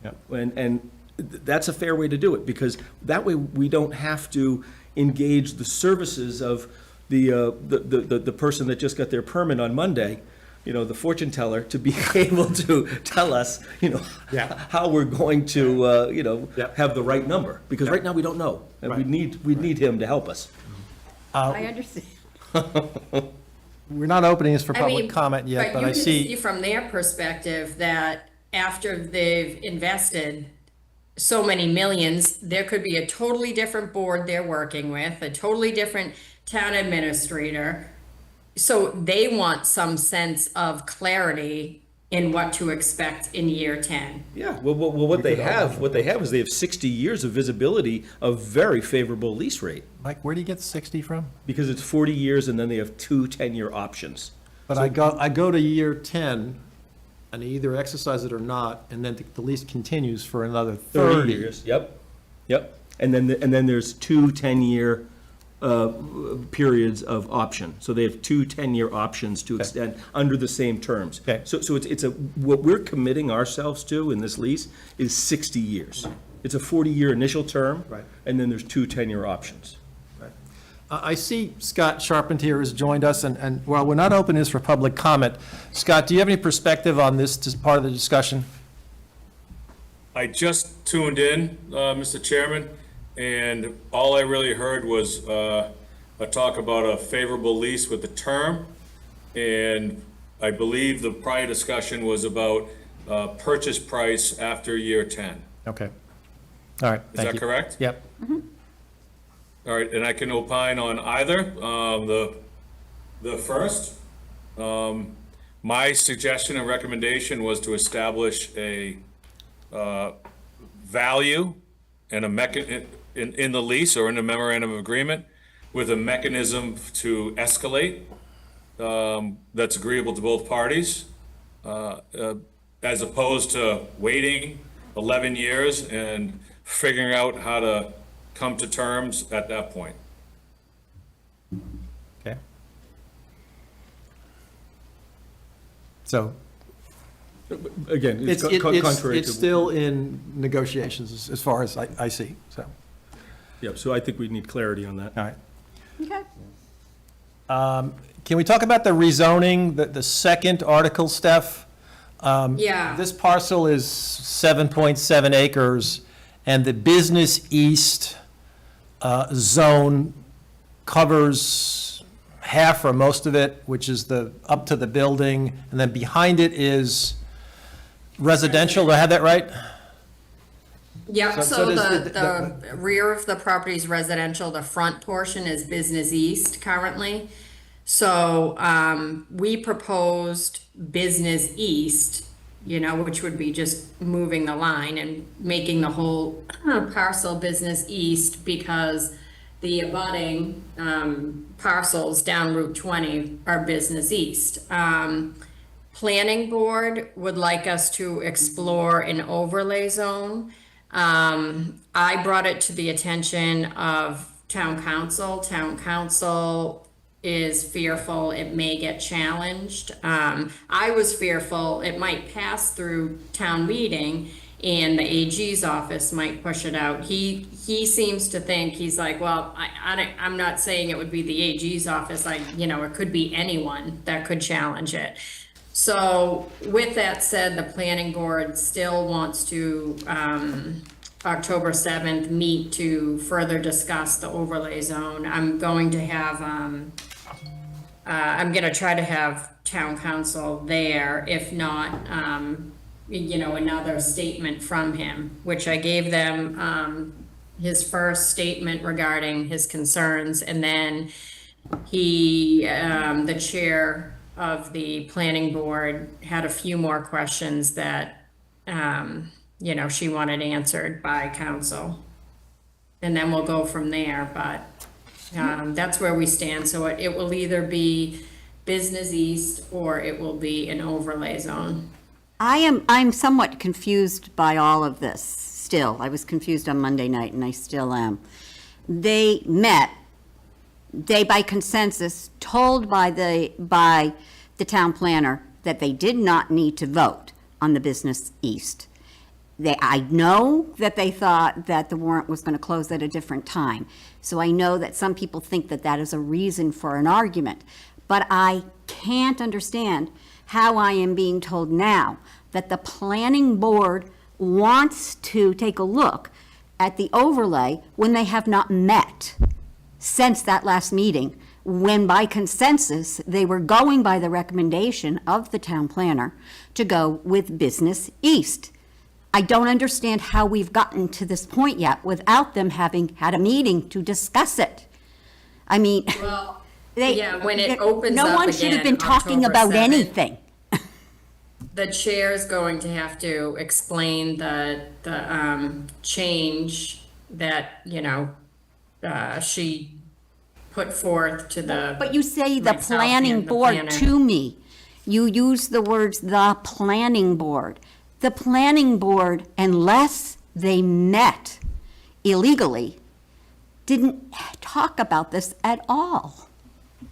Yep. And that's a fair way to do it, because that way we don't have to engage the services of the person that just got their permit on Monday, the fortune teller, to be able to tell us, Yeah. how we're going to, Yep. have the right number. Because right now, we don't know, and Right. we'd need him to help us. I understand. We're not opening this for I mean, public comment yet, but I you can see, from their perspective that after they've invested so many millions, there could be a totally different board they're working with, a totally different town administrator. So they want some sense of clarity in what to expect in year 10. Yeah, well, what they have is they have 60 years of visibility of very favorable lease rate, Mike, where do you get 60 from? because it's 40 years, and then they have 2 10-year options. But I go to year 10, and I either exercise it or not, and then the lease continues for another 30 years. Yep. And then there's 2 10-year periods of option. So they have 2 10-year options to extend under the same terms. Okay. So it's what we're committing ourselves to in this lease is 60 years. It's a 40-year initial term. Right. And then there's 2 10-year options. I see Scott Charpentier has joined us, and while we're not opening this for public comment, Scott, do you have any perspective on this as part of the discussion? I just tuned in, Mr. Chairman, and all I really heard was a talk about a favorable lease with the term. And I believe the prior discussion was about purchase price after year 10. Okay. All right, Is thank that you. correct? Yep. All right, and I can opine on either. The first, my suggestion and recommendation was to establish a value and a in the lease or in the memorandum of agreement with a mechanism to escalate that's agreeable to both parties, as opposed to waiting 11 years and figuring out how to come to terms at that point. Okay. So Again, it's contrary to. still in negotiations as far as I see, so, Yep, so I think we need clarity on that. all right. Okay. Can we talk about the rezoning, the second article, Steph? Yeah. This parcel is 7.7 acres, and the Business East zone covers half or most of it, which is up to the building, and then behind it is residential. Do I have that right? Yep, So so does the rear of the property is residential, the front portion is Business East currently. So, we proposed Business East, which would be just moving the line and making the whole parcel Business East, because the abutting, parcels down Route 20 are Business East. Planning Board would like us to explore an overlay zone. I brought it to the attention of town council. Town council is fearful it may get challenged. I was fearful it might pass through town meeting and the AG's office might push it out. He seems to think, he's like, well, I'm not saying it would be the AG's office. It could be anyone that could challenge it. So with that said, the planning board still wants to, October 7th, meet to further discuss the overlay zone. I'm going to have, I'm gonna try to have town council there, if not, another statement from him, which I gave them, his first statement regarding his concerns, and then he, the chair of the planning board had a few more questions that, she wanted answered by council. And then we'll go from there, but, that's where we stand. So it will either be Business East or it will be an overlay zone. I'm somewhat confused by all of this still. I was confused on Monday night and I still am. They met, by consensus, told by the town planner that they did not need to vote on the Business East. I know that they thought that the warrant was going to close at a different time. So I know that some people think that that is a reason for an argument. But I can't understand how I am being told now that the planning board wants to take a look at the overlay when they have not met since that last meeting, when by consensus, they were going by the recommendation of the town planner to go with Business East. I don't understand how we've gotten to this point yet without them having had a meeting to discuss it. I mean, Well, they, yeah, when it opens no up one should have again, been talking October about 7th. anything. The chair's going to have to explain the change that, she put forth to the. But you say the myself planning and the board planner. to me. You use the words "the planning board." The planning board, unless they met illegally, didn't talk about this at all.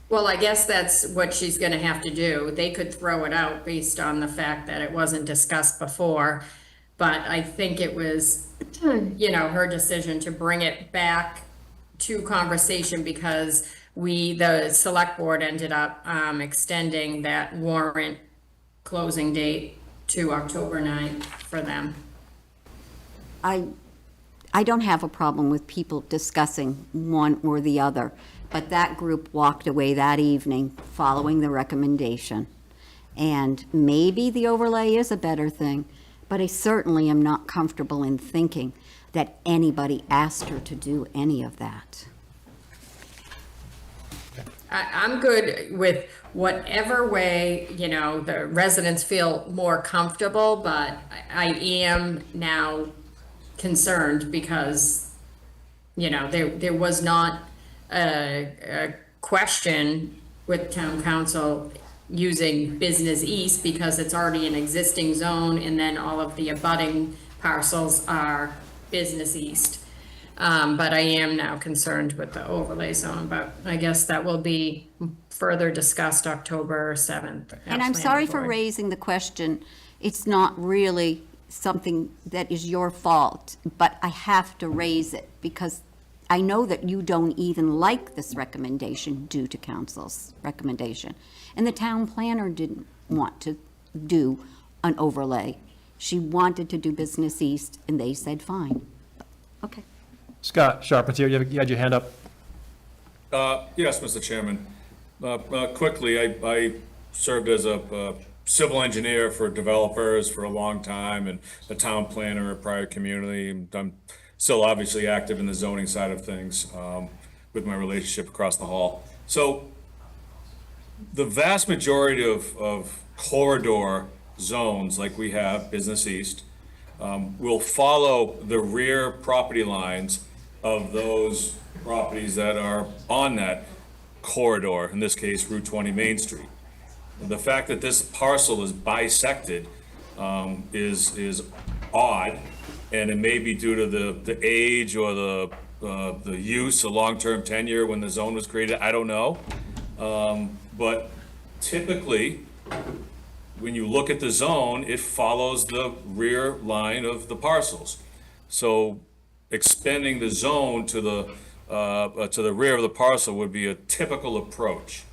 Well, I guess that's what she's gonna have to do. They could throw it out based on the fact that it wasn't discussed before. But I think it was, her decision to bring it back to conversation because the select board ended up, extending that warrant closing date to October 9th for them. I don't have a problem with people discussing one or the other, but that group walked away that evening following the recommendation. And maybe the overlay is a better thing, but I certainly am not comfortable in thinking that anybody asked her to do any of that. I'm good with whatever way, the residents feel more comfortable, but I am now concerned because, there was not a question with town council using Business East because it's already an existing zone and then all of the abutting parcels are Business East. But I am now concerned with the overlay zone, but I guess that will be further discussed October 7th. at And I'm planning sorry for board. raising the question. It's not really something that is your fault, but I have to raise it because I know that you don't even like this recommendation due to council's recommendation. And the town planner didn't want to do an overlay. She wanted to do Business East, and they said, fine. Okay. Scott Charpentier, you had your hand up? Yes, Mr. Chairman. Quickly, I served as a civil engineer for developers for a long time and a town planner at prior community. I'm still obviously active in the zoning side of things with my relationship across the hall. So the vast majority of corridor zones like we have, Business East, will follow the rear property lines of those properties that are on that corridor, in this case, Route 20 Main Street. The fact that this parcel is bisected is odd, and it may be due to the age or the use, the long-term tenure when the zone was created, I don't know. But typically, when you look at the zone, it follows the rear line of the parcels. So expanding the zone to the rear of the parcel would be a typical approach.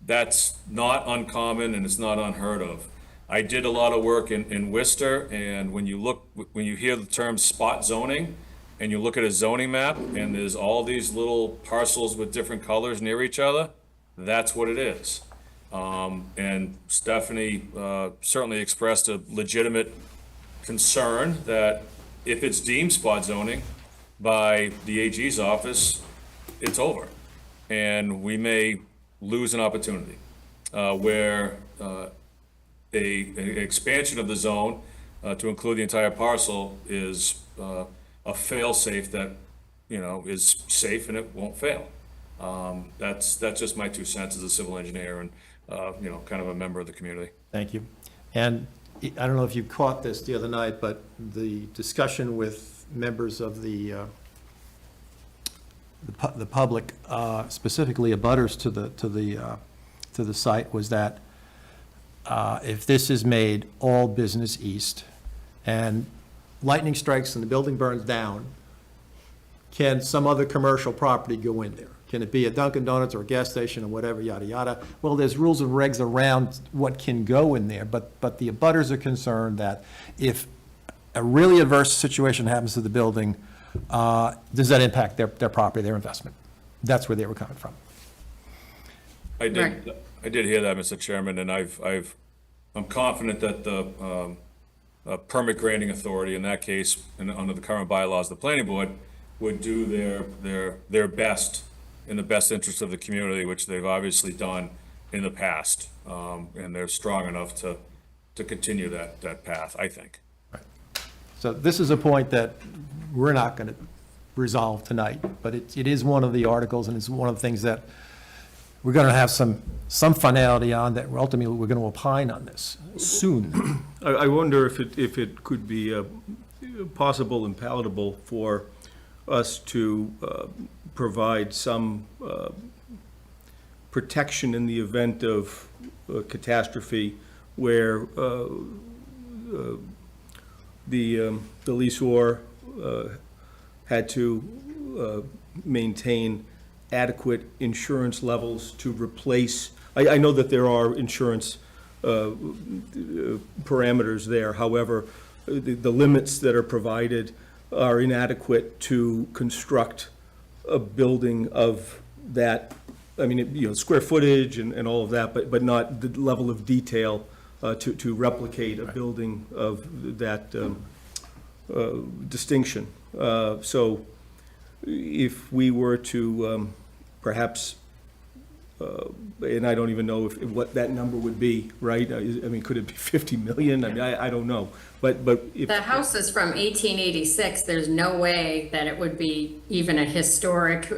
That's not uncommon and it's not unheard of. I did a lot of work in Worcester, and when you hear the term spot zoning, and you look at a zoning map, and there's all these little parcels with different colors near each other, that's what it is. And Stephanie certainly expressed a legitimate concern that if it's deemed spot zoning by the AG's office, it's over. And we may lose an opportunity where an expansion of the zone to include the entire parcel is a fail-safe that, is safe and it won't fail. That's just my 2 cents as a civil engineer and, kind of a member of the community. Thank you. And I don't know if you caught this the other night, but the discussion with members of the public, specifically abutters to the site, was that if this is made all Business East and lightning strikes and the building burns down, can some other commercial property go in there? Can it be a Dunkin' Donuts or a gas station or whatever, yada, yada? Well, there's rules and regs around what can go in there, but the abutters are concerned that if a really adverse situation happens to the building, does that impact their property, their investment? That's where they were coming from. I did hear that, Mr. Chairman, and I'm confident that the permit granting authority, in that case, and under the current bylaws, the planning board would do their best in the best interest of the community, which they've obviously done in the past. And they're strong enough to continue that path, I think. So this is a point that we're not going to resolve tonight, but it is one of the articles, and it's one of the things that we're going to have some finality on, that ultimately we're going to opine on this soon. I wonder if it could be possible and palatable for us to provide some protection in the event of a catastrophe where the leaseor had to maintain adequate insurance levels to replace. I know that there are insurance parameters there. However, the limits that are provided are inadequate to construct a building of that, square footage and all of that, but not the level of detail to replicate a building of that distinction. So if we were to perhaps, and I don't even know what that number would be, right? Could it be 50 million? I don't know. But if The house is from 1886. There's no way that it would be even a historic,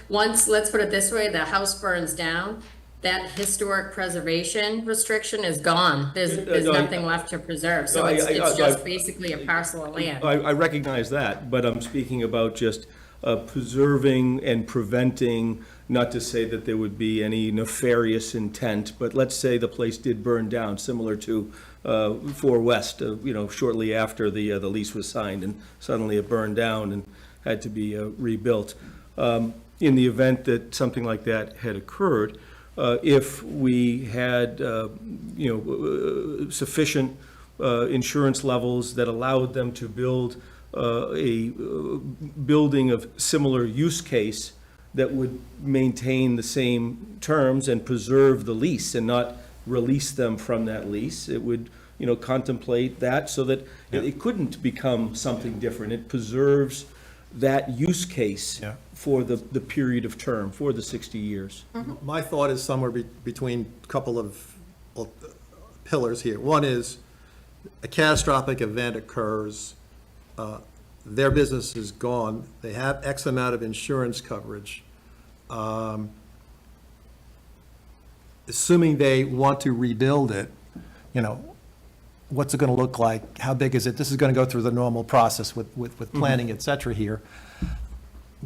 once, let's put it this way, the house burns down, that historic preservation restriction is gone. There's No, nothing left to preserve. So No, it's just basically a parcel of land. I recognize that, but I'm speaking about just preserving and preventing, not to say that there would be any nefarious intent, but let's say the place did burn down, similar to 4 West, shortly after the lease was signed, and suddenly it burned down and had to be rebuilt. In the event that something like that had occurred, if we had, sufficient insurance levels that allowed them to build a building of similar use case that would maintain the same terms and preserve the lease and not release them from that lease. It would, contemplate that so that it couldn't become something different. It preserves that use case Yeah. for the period of term, for the 60 years. My thought is somewhere between a couple of pillars here. One is a catastrophic event occurs, their business is gone, they have X amount of insurance coverage. Assuming they want to rebuild it, what's it going to look like? How big is it? This is going to go through the normal process with planning, et cetera here.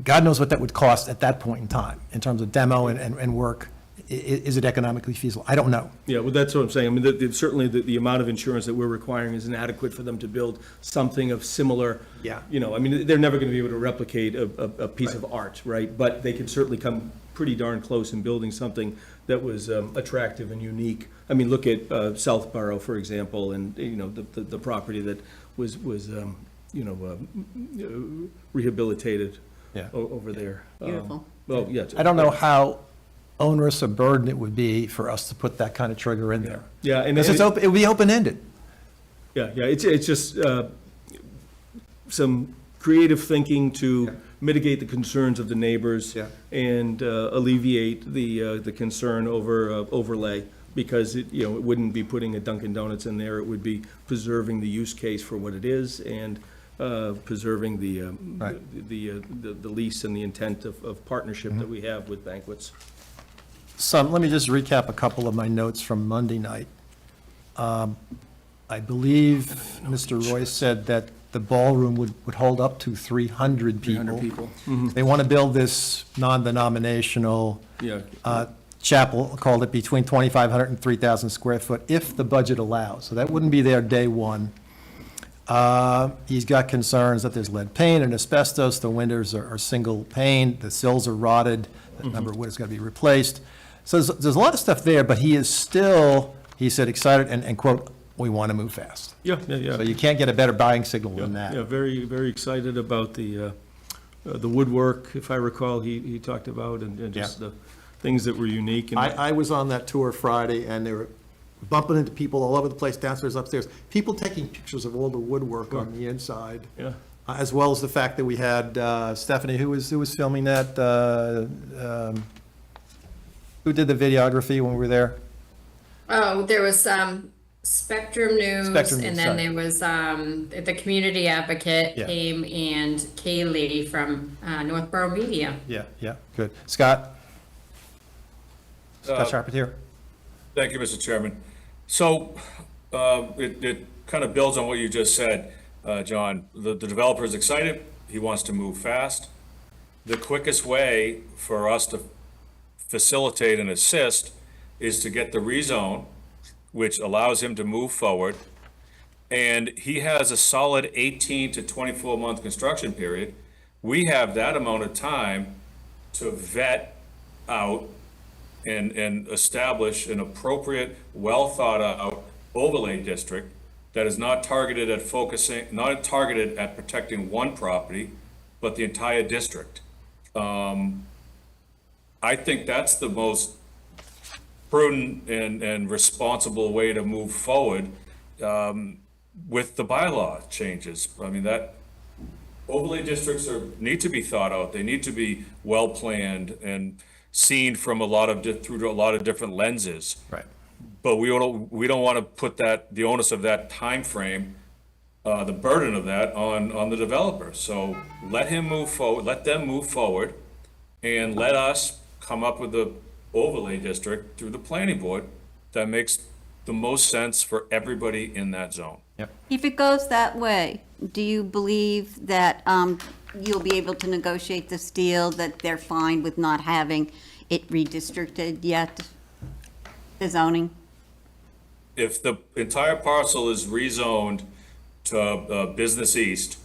God knows what that would cost at that point in time, in terms of demo and work. Is it economically feasible? I don't know. Yeah, well, that's what I'm saying. I mean, certainly the amount of insurance that we're requiring is inadequate for them to build something of similar. Yeah. I mean, they're never going to be able to replicate a piece of art, right? But they can certainly come pretty darn close in building something that was attractive and unique. I mean, look at Southborough, for example, and, the property that was rehabilitated Yeah. over there. Beautiful. Well, yeah. I don't know how onerous a burden it would be for us to put that kind of trigger in there. Yeah, and Because it would be open-ended. Yeah, it's just some creative thinking to mitigate the concerns of the neighbors. Yeah. And alleviate the concern over overlay, because it wouldn't be putting a Dunkin' Donuts in there. It would be preserving the use case for what it is and preserving Right. the lease and the intent of partnership that we have with banquets. Let me just recap a couple of my notes from Monday night. I believe Mr. Roy said that the ballroom would hold up to 300 people. 300 people. They want to build this non-denominational Yeah. chapel, called it between 2,500 and 3,000 square foot, if the budget allows. So that wouldn't be there day one. He's got concerns that there's lead paint and asbestos, the windows are single pane, the sills are rotted, the number of wood is going to be replaced. So there's a lot of stuff there, but he is still, he said, excited and quote, "We want to move fast." Yeah. So you can't get a better buying signal than Yeah, that. very, very excited about the woodwork, if I recall, he talked about, and just the things that were unique. And I was on that tour Friday, and they were bumping into people all over the place, downstairs, upstairs, people taking pictures of all the woodwork on the inside. Yeah. As well as the fact that we had Stephanie, who was filming that, who did the videography when we were there? Oh, there was Spectrum News, Spectrum News, and then sorry. there was the community advocate Yeah. came, and Kaylee from Northborough Media. Yeah, good. Scott? Scott Charpentier? Thank you, Mr. Chairman. So it kind of builds on what you just said, John. The developer is excited. He wants to move fast. The quickest way for us to facilitate and assist is to get the rezone, which allows him to move forward. And he has a solid 18 to 24-month construction period. We have that amount of time to vet out and establish an appropriate, well-thought-out overlay district that is not targeted at protecting one property, but the entire district. I think that's the most prudent and responsible way to move forward with the bylaw changes. I mean, that overlay districts need to be thought out. They need to be well-planned and seen from through a lot of different lenses. Right. But we don't want to put the onus of that time frame, the burden of that on the developer. So let him move forward, let them move forward, and let us come up with the overlay district through the planning board that makes the most sense for everybody in that zone. If it goes that way, do you believe that you'll be able to negotiate this deal, that they're fine with not having it redistricted yet, the zoning? If the entire parcel is rezoned to Business East,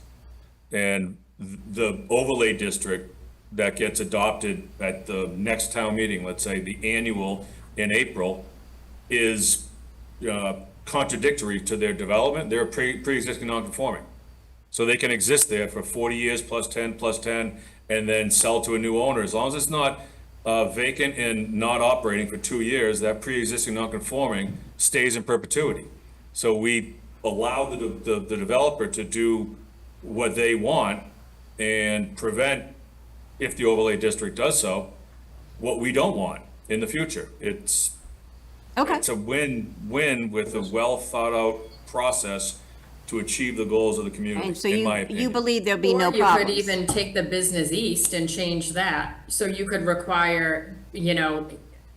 and the overlay district that gets adopted at the next town meeting, let's say the annual in April is contradictory to their development. They're pre-existing non-conforming. So they can exist there for 40 years plus 10, and then sell to a new owner. As long as it's not vacant and not operating for 2 years, that pre-existing non-conforming stays in perpetuity. So we allow the developer to do what they want and prevent, if the overlay district does so, what we don't want in the future. It's Okay, a win-win with a well-thought-out process to achieve the goals of the community, and so in my you opinion. believe there'll be Or no you could problems? even take the business east and change that. So you could require,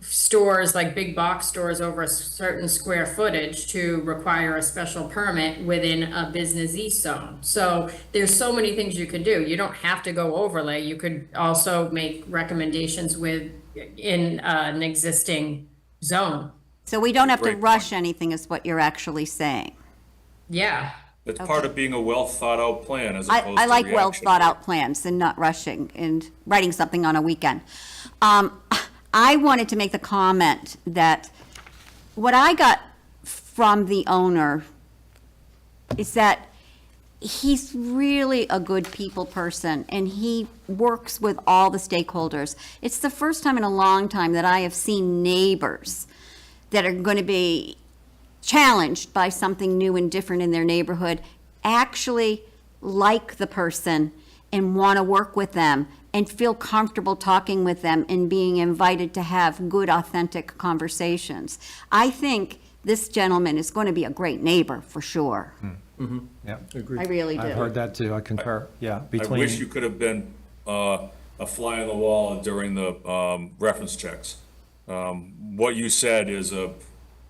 stores like big box stores over a certain square footage to require a special permit within a business east zone. So there's so many things you could do. You don't have to go overlay. You could also make recommendations in an existing zone. So we don't have to Great point. rush anything, is what you're actually saying? Yeah. It's part of being a well-thought-out plan as I opposed to like reaction. well-thought-out plans and not rushing and writing something on a weekend. I wanted to make the comment that what I got from the owner is that he's really a good people person, and he works with all the stakeholders. It's the first time in a long time that I have seen neighbors that are going to be challenged by something new and different in their neighborhood actually like the person and want to work with them and feel comfortable talking with them and being invited to have good, authentic conversations. I think this gentleman is going to be a great neighbor, for sure. Yeah, I really do. I've heard that too. I concur. Yeah, I between. wish you could have been a fly on the wall during the reference checks. What you said is a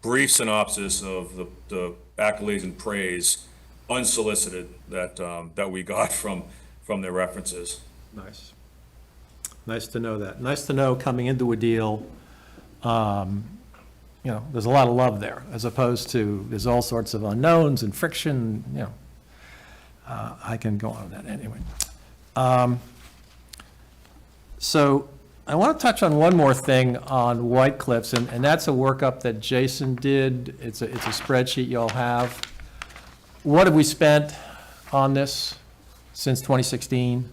brief synopsis of the accolades and praise, unsolicited, that we got from their references. Nice. Nice to know that. Nice to know coming into a deal, There's a lot of love there, as opposed to, there's all sorts of unknowns and friction, I can go on with that anyway. So I want to touch on one more thing on White Cliffs, and that's a workup that Jason did. It's a spreadsheet you'll have. What have we spent on this since 2016?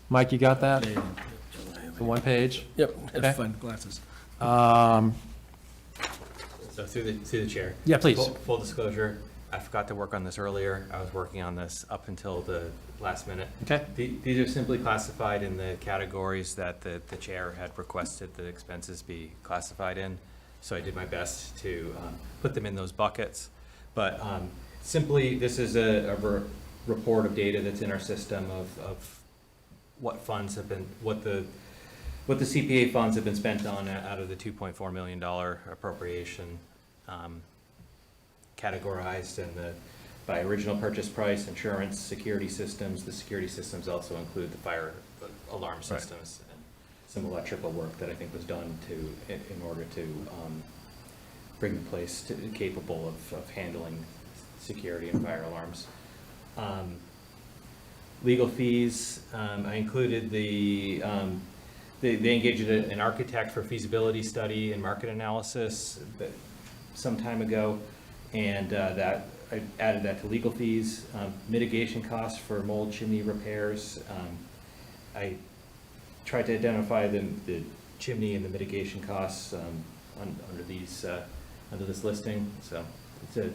Mike, you got that? The one page? Yep, Okay. that's fine, glasses. So through the chair. Yeah, please. Full disclosure, I forgot to work on this earlier. I was working on this up until the last minute. Okay. These are simply classified in the categories that the chair had requested the expenses be classified in. So I did my best to put them in those buckets. But simply, this is a report of data that's in our system of what funds have been, what the CPA funds have been spent on out of the $2.4 million appropriation, categorized by original purchase price, insurance, security systems. The security systems also include the fire alarm systems and some electrical work that I think was done in order to bring the place capable of handling security and fire alarms. Legal fees, I included they engaged an architect for feasibility study and market analysis some time ago, and that I added that to legal fees. Mitigation costs for mold chimney repairs. I tried to identify the chimney and the mitigation costs under this listing. So it's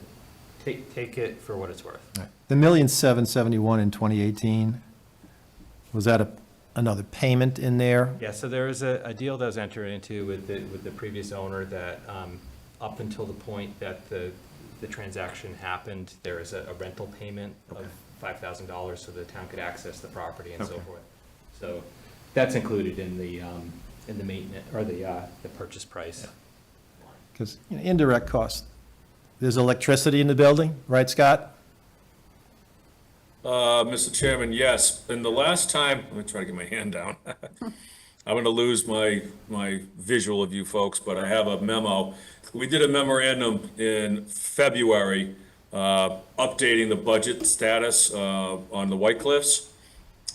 take it for what it's worth. The $1,771,000 in 2018, was that another payment in there? Yeah, so there was a deal that was entered into with the previous owner that up until the point that the transaction happened, there was a rental payment of $5,000 so the town could access the property and so forth. So that's included in the maintenance, or the purchase price. Because indirect cost, there's electricity in the building, right, Scott? Mr. Chairman, yes. And the last time, let me try to get my hand down. I'm going to lose my visual of you folks, but I have a memo. We did a memorandum in February updating the budget status on the White Cliffs,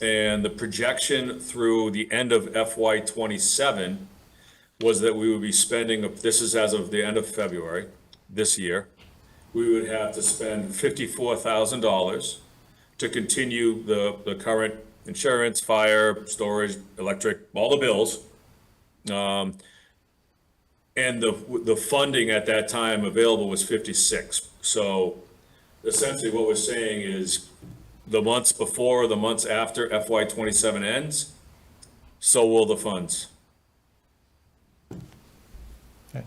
and the projection through the end of FY '27 was that we would be spending, this is as of the end of February, this year, we would have to spend $54,000 to continue the current insurance, fire, storage, electric, all the bills. And the funding at that time available was 56. So essentially what we're saying is the months before or the months after FY '27 ends, so will the funds.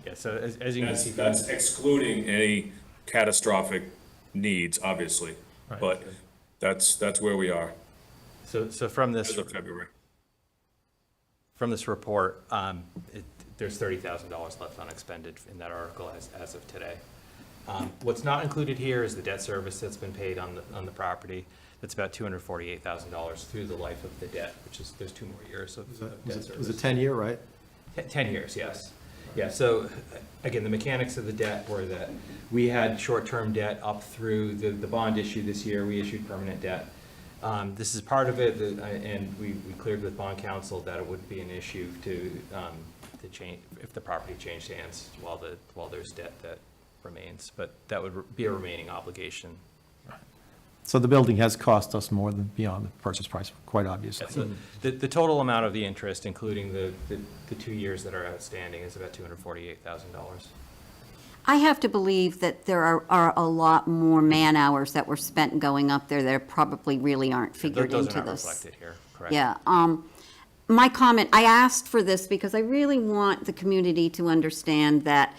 Yeah, so as you can see. That's excluding any catastrophic needs, obviously. Right. But that's where we are So from this. as of February. From this report, there's $30,000 left unexpended in that article as of today. What's not included here is the debt service that's been paid on the property. That's about $248,000 through the life of the debt, which is, there's 2 more years of debt It service. was a 10-year, right? 10 years, yes. Yeah, so again, the mechanics of the debt were that we had short-term debt up through the bond issue this year. We issued permanent debt. This is part of it, and we cleared with bond counsel that it wouldn't be an issue to change, if the property changed hands while there's debt that remains, but that would be a remaining obligation. So the building has cost us more than beyond the purchase price, quite obviously. So the total amount of the interest, including the 2 years that are outstanding, is about $248,000. I have to believe that there are a lot more man-hours that were spent going up there that probably really aren't figured Those into are not this. reflected here, correct? Yeah, my comment, I asked for this because I really want the community to understand that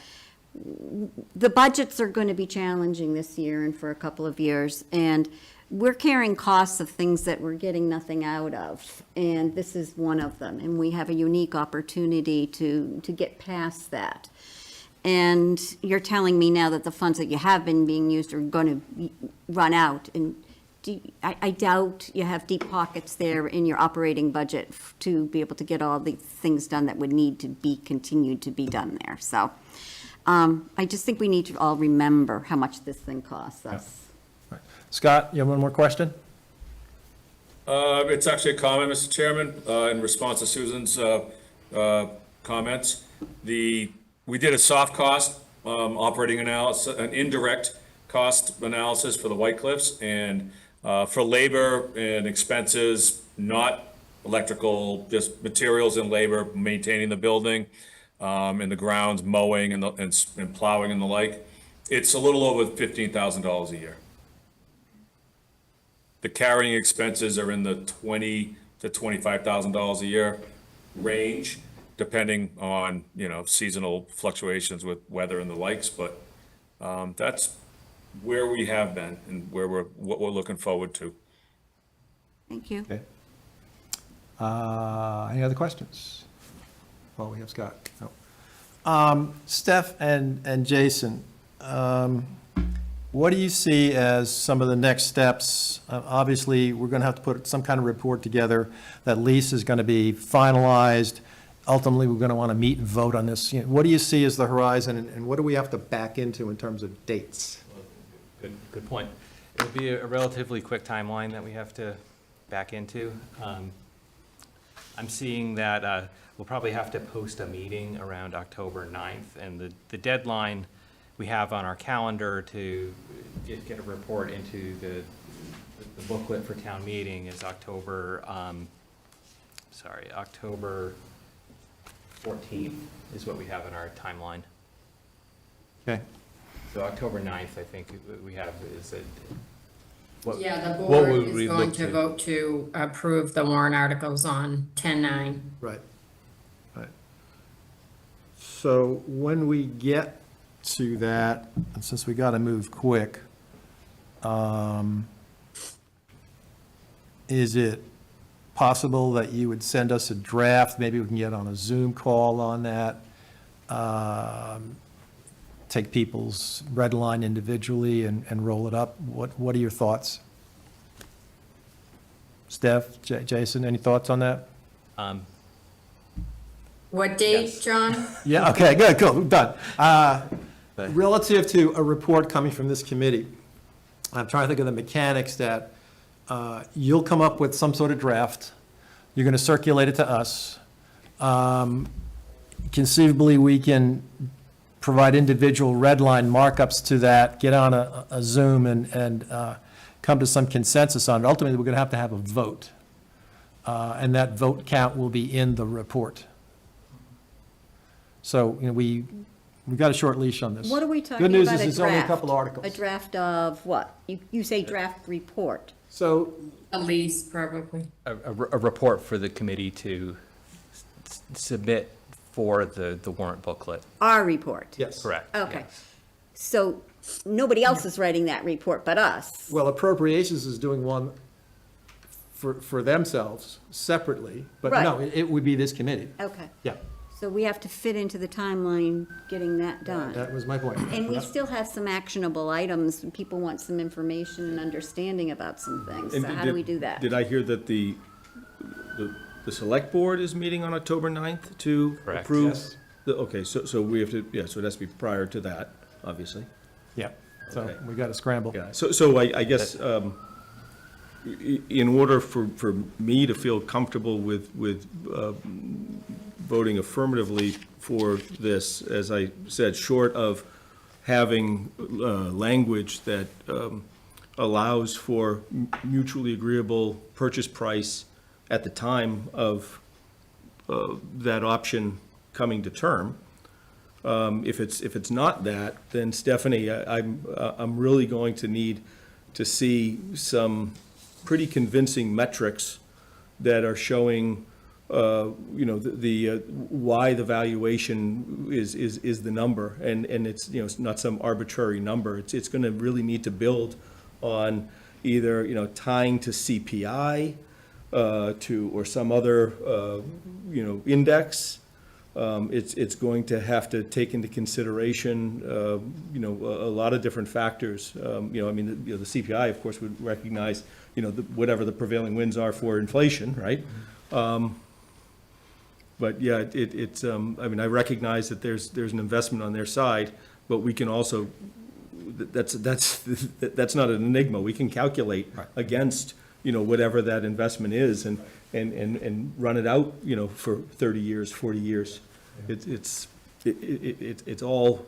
the budgets are going to be challenging this year and for a couple of years, and we're carrying costs of things that we're getting nothing out of, and this is one of them, and we have a unique opportunity to get past that. And you're telling me now that the funds that you have been being used are going to run out, and I doubt you have deep pockets there in your operating budget to be able to get all the things done that would need to be continued to be done there. So I just think we need to all remember how much this thing costs us. Scott, you have one more question? It's actually a comment, Mr. Chairman, in response to Susan's comments. We did a soft cost operating analysis, an indirect cost analysis for the White Cliffs, and for labor and expenses, not electrical, just materials and labor, maintaining the building, and the grounds, mowing and plowing and the like, it's a little over $15,000 a year. The carrying expenses are in the $20,000 to $25,000 a year range, depending on, seasonal fluctuations with weather and the likes, but that's where we have been and what we're looking forward to. Thank you. Okay. Any other questions? Well, we have Scott. No. Steph and Jason, what do you see as some of the next steps? Obviously, we're going to have to put some kind of report together. That lease is going to be finalized. Ultimately, we're going to want to meet and vote on this. What do you see as the horizon, and what do we have to back into in terms of dates? Good point. It would be a relatively quick timeline that we have to back into. I'm seeing that we'll probably have to post a meeting around October 9th, and the deadline we have on our calendar to get a report into the booklet for town meeting is October 14th is what we have in our timeline. Okay. So October 9th, I think we have is it. Yeah, the what board would is we going look to vote to approve the warrant articles on 10/9. Right. Right. So when we get to that, and since we got to move quick, is it possible that you would send us a draft? Maybe we can get on a Zoom call on that. Take people's red line individually and roll it up. What are your thoughts? Steph, Jason, any thoughts on that? What date, Yes. John? Yeah, okay, good, cool, done. Relative to a report coming from this committee, I'm trying to think of the mechanics that you'll come up with some sort of draft. You're going to circulate it to us. conceivably, we can provide individual red line markups to that, get on a Zoom and come to some consensus on it. Ultimately, we're going to have a vote. And that vote count will be in the report. So, we've got a short leash on this. What are we talking Good news about, is a it's only a draft? couple articles. A draft of what? You say draft report. So, At least, probably. A report for the committee to submit for the warrant booklet. Our report? Yes. Correct. Okay. yes. So nobody else is writing that report but us? Well, appropriations is doing one for themselves separately, but no, Right. it would be this committee. Okay. Yeah, So we have to fit into the timeline getting that done. that was my point. And we Yep. still have some actionable items, and people want some information and understanding about some things. And So how do we do that? Did I hear that the select board is meeting on October 9th to Correct. approve? Yes. Okay, so we have to, yeah, so it has to be prior to that, obviously. yeah, so Okay. we got to scramble. Yeah, so I guess, in order for me to feel comfortable with voting affirmatively for this, as I said, short of having language that allows for mutually agreeable purchase price at the time of that option coming to term. If it's not that, then Stephanie, I'm really going to need to see some pretty convincing metrics that are showing, why the valuation is the number, and it's, it's not some arbitrary number. It's going to really need to build on either, tying to CPI, or some other, index. It's going to have to take into consideration, a lot of different factors. The CPI, of course, would recognize, whatever the prevailing winds are for inflation, right? But yeah, I recognize that there's an investment on their side, but we can also, that's not an enigma. We can calculate against, whatever that investment is and run it out, for 30 years, 40 years. It's all,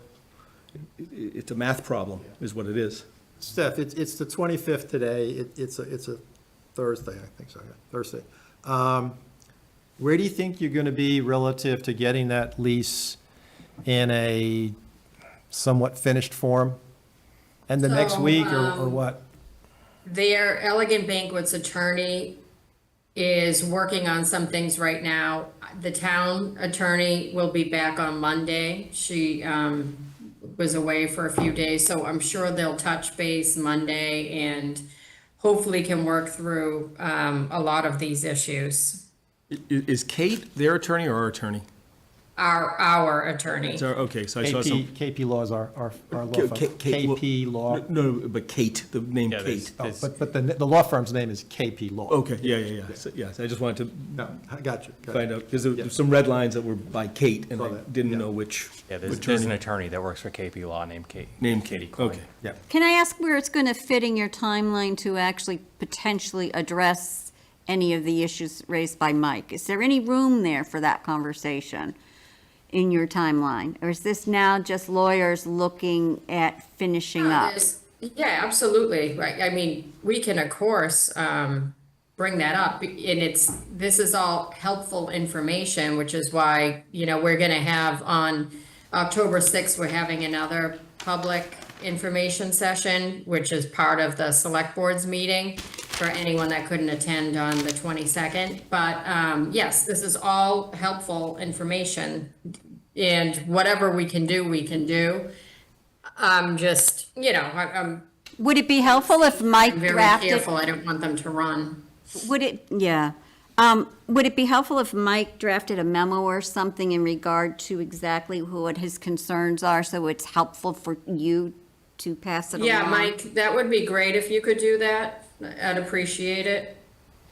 it's a math problem, is what it is. Steph, it's the 25th today. It's a Thursday, I think so, yeah, Thursday. Where do you think you're going to be relative to getting that lease in a somewhat finished form? And the next So, week, or what? Their Elegant Banquets attorney is working on some things right now. The town attorney will be back on Monday. She was away for a few days, so I'm sure they'll touch base Monday and hopefully can work through a lot of these issues. Is Kate their attorney or our attorney? Our attorney. Okay, so I saw some. KP Law is our law firm. KP Law. No, but Kate, the name Yeah, Kate. Oh, but the law firm's name is KP Law. Okay, yeah. Yes, I just wanted to No, I got you. find out, because there were some red lines that were by Kate, and Saw I that, didn't yeah. know which Yeah, there's an attorney. attorney that works for KP Law named Kate. Named Katie Kate, Coyne. okay. Yeah. Can I ask where it's going to fit in your timeline to actually potentially address any of the issues raised by Mike? Is there any room there for that conversation in your timeline? Or is this now just lawyers looking at finishing up? Yeah, absolutely, right, I mean, we can, of course, bring that up, and this is all helpful information, which is why, we're gonna have on October 6th, we're having another public information session, which is part of the select board's meeting for anyone that couldn't attend on the 22nd. But yes, this is all helpful information, and whatever we can do, we can do. I'm just, I'm Would it be helpful if Mike very drafted? careful. I don't want them to run. Would it be helpful if Mike drafted a memo or something in regard to exactly what his concerns are, so it's helpful for you to pass it along? Yeah, Mike, that would be great if you could do that. I'd appreciate it.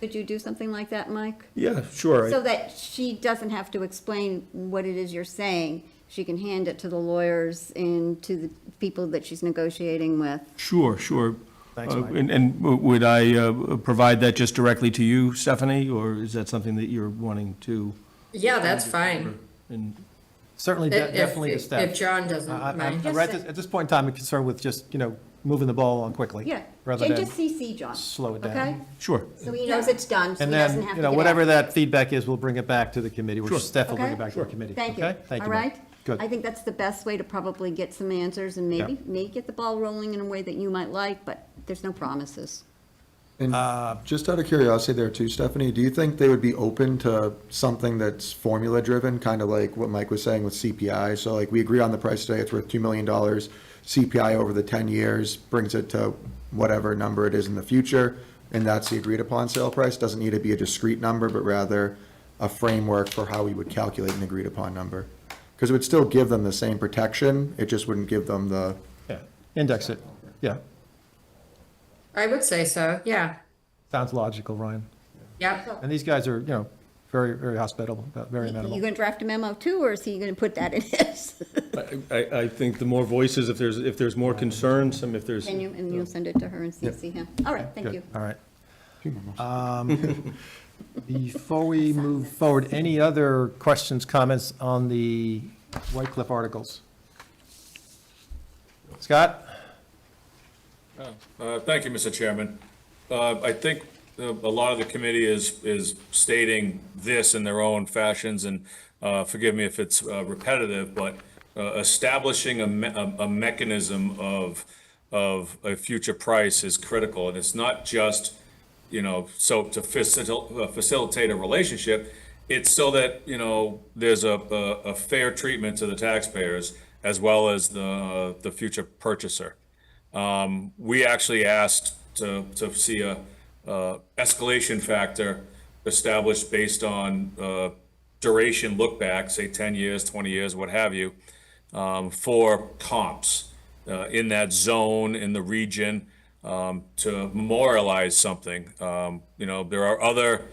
Could you do something like that, Mike? Yeah, sure. So that she doesn't have to explain what it is you're saying. She can hand it to the lawyers and to the people that she's negotiating with. Sure. Thanks, Mike. And would I provide that just directly to you, Stephanie, or is that something that you're wanting to? Yeah, that's fine. And certainly definitely a If step. John doesn't I'm mind. right at this point in time, I'm concerned with just, moving the ball along quickly. Yeah, Rather and than, just CC John. slow it down. Okay? Sure. So he knows it's done, so and he doesn't then, have to get whatever after it. that feedback is, we'll bring it back to the committee, or Steph will bring Okay? it back to the committee. Thank you. Okay? Thank you. All Mike. right? Good. I think that's the best way to probably get some answers and maybe get the ball rolling in a way that you might like, but there's no promises. And just out of curiosity there too, Stephanie, do you think they would be open to something that's formula-driven, kind of like what Mike was saying with CPI? So like, we agree on the price today, it's worth $2 million. CPI over the 10 years brings it to whatever number it is in the future, and that's the agreed-upon sale price. Doesn't need to be a discrete number, but rather a framework for how we would calculate an agreed-upon number. Because it would still give them the same protection, it just wouldn't give them the, Yeah, index it. Yeah, I would say so, yeah. sounds logical, Ryan. Yep. And these guys are, very, very hospitable, very You amenable. gonna draft a memo too, or is he gonna put that in his? I think the more voices, if there's more concerns, if there's. And you'll send it to her and CC him. All right, thank Good, you. all right. Before we move forward, any other questions, comments on the White Cliff articles? Scott? Thank you, Mr. Chairman. I think a lot of the committee is stating this in their own fashions, and forgive me if it's repetitive, but establishing a mechanism of a future price is critical, and it's not just, so to facilitate a relationship, it's so that, there's a fair treatment to the taxpayers as well as the future purchaser. We actually asked to see a escalation factor established based on duration look back, say 10 years, 20 years, what have you, for comps in that zone, in the region, to memorialize something. There are other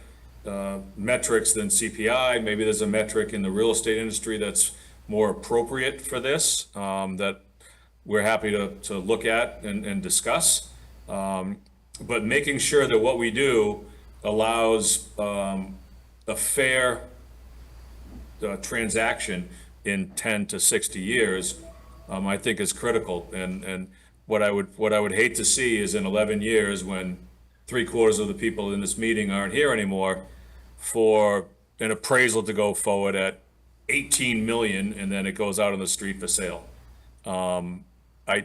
metrics than CPI. Maybe there's a metric in the real estate industry that's more appropriate for this, that we're happy to look at and discuss. But making sure that what we do allows a fair transaction in 10 to 60 years, I think is critical. And what I would hate to see is in 11 years, when 3/4 of the people in this meeting aren't here anymore, for an appraisal to go forward at 18 million and then it goes out on the street for sale. I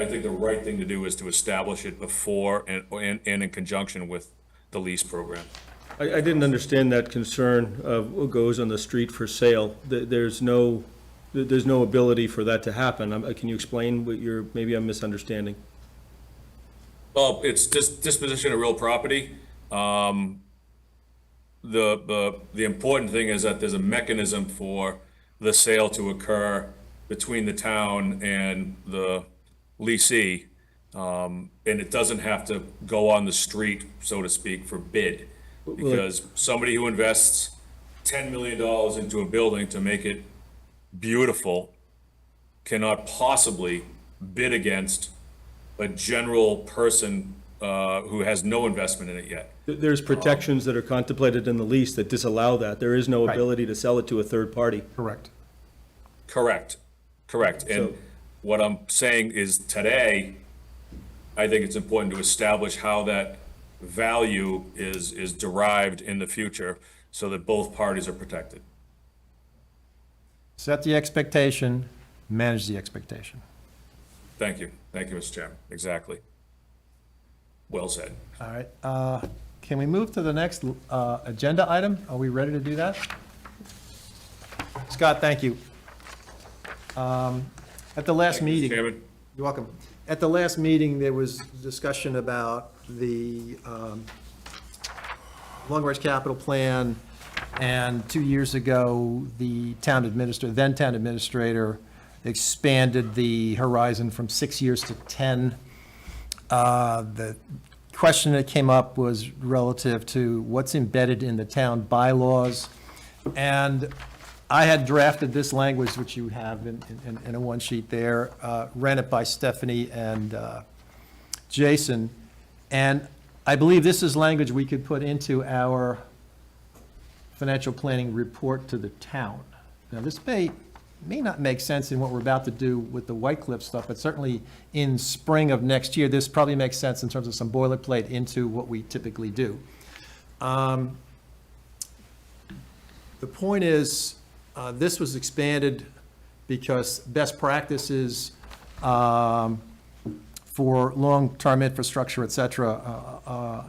think the right thing to do is to establish it before and in conjunction with the lease program. I didn't understand that concern of what goes on the street for sale. There's no ability for that to happen. Can you explain what maybe I'm misunderstanding? Well, it's disposition of real property. The important thing is that there's a mechanism for the sale to occur between the town and the leasee. And it doesn't have to go on the street, so to speak, for bid. Because somebody who invests $10 million into a building to make it beautiful cannot possibly bid against a general person who has no investment in it yet. There's protections that are contemplated in the lease that disallow that. There is no Right. ability to sell it to a third party. Correct. Correct. And So- what I'm saying is today, I think it's important to establish how that value is derived in the future so that both parties are protected. Set the expectation, manage the expectation. Thank you, Mr. Chairman. Exactly. Well said. All right, can we move to the next agenda item? Are we ready to do that? Scott, thank you. At the last Thank you, Mr. meeting. Chairman. You're welcome. At the last meeting, there was discussion about the long-range capital plan, and 2 years ago, the then town administrator expanded the horizon from 6 years to 10. The question that came up was relative to what's embedded in the town bylaws. And I had drafted this language, which you have in a one sheet there, ran it by Stephanie and Jason. And I believe this is language we could put into our financial planning report to the town. Now, this may not make sense in what we're about to do with the White Cliff stuff, but certainly in spring of next year, this probably makes sense in terms of some boilerplate into what we typically do. The point is, this was expanded because best practices for long-term infrastructure, et cetera,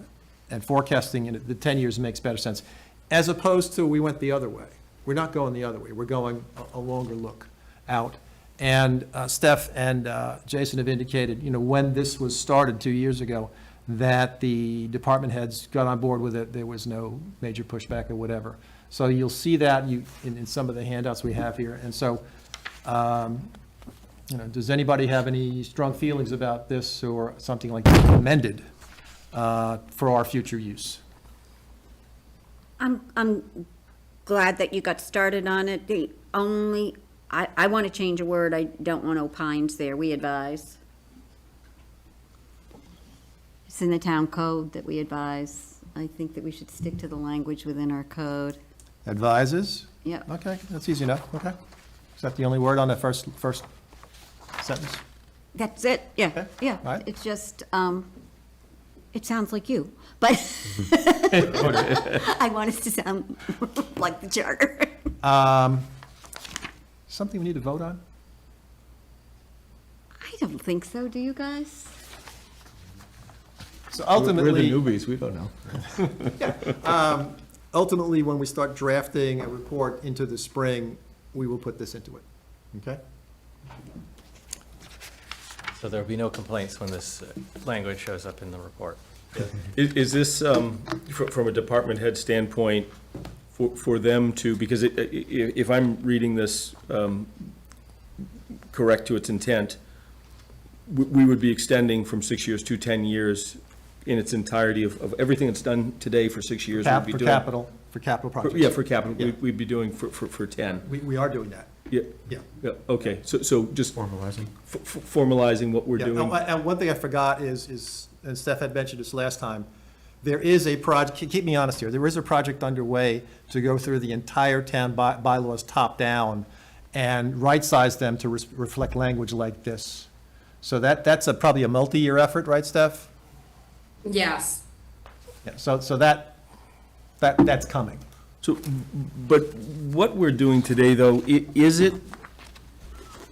and forecasting in the 10 years makes better sense, as opposed to we went the other way. We're not going the other way. We're going a longer look out. And Steph and Jason have indicated, when this was started 2 years ago, that the department heads got on board with it. There was no major pushback or whatever. So you'll see that in some of the handouts we have here. And so, does anybody have any strong feelings about this or something like this amended for our future use? I'm glad that you got started on it. The only, I want to change a word. I don't want opines there. We advise. It's in the town code that we advise. I think that we should stick to the language within our code. Advises? Yep. Okay, that's easy enough, okay. Is that the only word on the first sentence? That's it, yeah, Okay, yeah. all right. It's just, it sounds like you, but I want us to sound like the charter. Something we need to vote on? I don't think so, do you guys? So We're the ultimately, newbies, we don't know. ultimately, when we start drafting a report into the spring, we will put this into it, okay? So there'll be no complaints when this language shows up in the report. Is this, from a department head standpoint, for them to, because if I'm reading this correct to its intent, we would be extending from 6 years to 10 years in its entirety of everything that's done today for 6 years. we'd be For doing- capital projects. Yeah, for capital, Yeah. we'd be doing for 10. We are doing that, Yeah, yeah. yeah, okay, so just Formalizing. formalizing what we're Yeah, doing. And one thing I forgot is, and Steph had mentioned this last time, there is a project, keep me honest here, there is a project underway to go through the entire town bylaws top-down and right-size them to reflect language like this. So that's probably a multi-year effort, right, Steph? Yes. Yeah, so that's coming. So, but what we're doing today, though, is it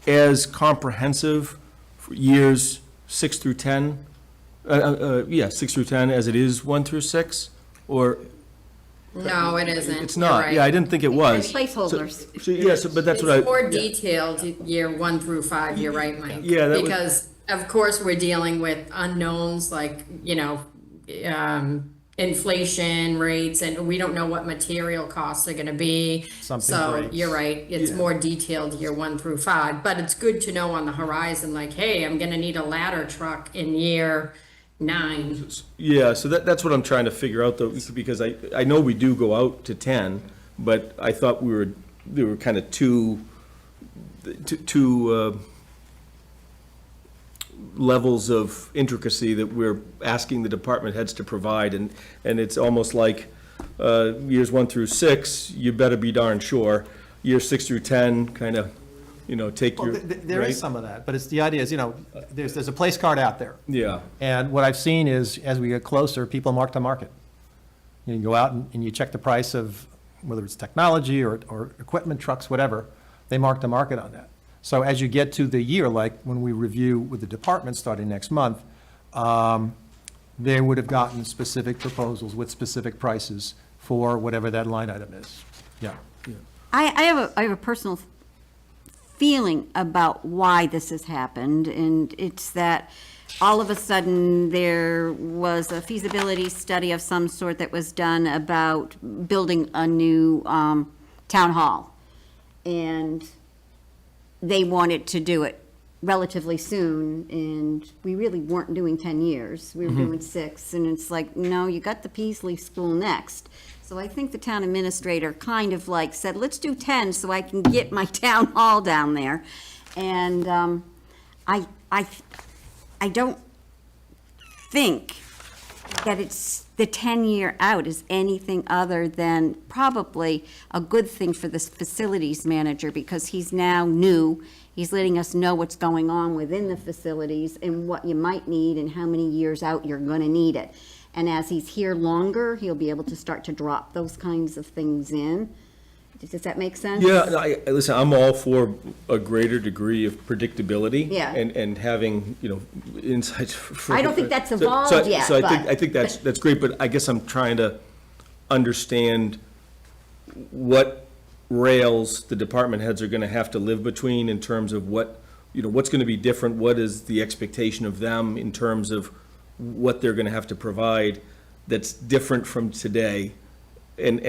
as comprehensive for years 6 through 10? Yeah, 6 through 10 as it is 1 through 6? Or, No, it isn't. it's You're not, right. yeah, I didn't think it was. Placeholders. So, yeah, but that's what I. It's more detailed, year 1 through 5, you're right, Mike. Yeah, that was- Because, of course, we're dealing with unknowns like, inflation rates, and we don't know what material costs are gonna be. Something So, breaks. you're right, it's more detailed year 1 through 5, but it's good to know on the horizon, like, hey, I'm gonna need a ladder truck in year 9. Yeah, so that's what I'm trying to figure out, though, because I know we do go out to 10, but I thought there were kind of two levels of intricacy that we're asking the department heads to provide, and it's almost like years 1 through 6, you better be darn sure. Years 6 through 10, kind of, take Well, your, there is right? some of that, but the idea is, there's a place card out there. Yeah, And what I've seen is, as we get closer, people mark to market. You can go out and you check the price of, whether it's technology or equipment, trucks, whatever, they mark to market on that. So as you get to the year, like when we review with the department starting next month, they would have gotten specific proposals with specific prices for whatever that line item is. Yeah. I have a personal feeling about why this has happened, and it's that all of a sudden there was a feasibility study of some sort that was done about building a new town hall. And they wanted to do it relatively soon, and we really weren't doing 10 years. We were doing 6, and it's like, no, you got the Peasley School next. So I think the town administrator kind of like said, let's do 10 so I can get my town hall down there. And I don't think that it's, the 10-year out is anything other than probably a good thing for this facilities manager, because he's now new. He's letting us know what's going on within the facilities and what you might need and how many years out you're going to need it. And as he's here longer, he'll be able to start to drop those kinds of things in. Does that make sense? Yeah, listen, I'm all for a greater degree of predictability. Yeah. And having, insights. I don't think that's So- evolved so- yet, So I but- think that's great, but I guess I'm trying to understand what rails the department heads are gonna have to live between in terms of what, what's gonna be different, what is the expectation of them in terms of what they're gonna have to provide that's different from today, and.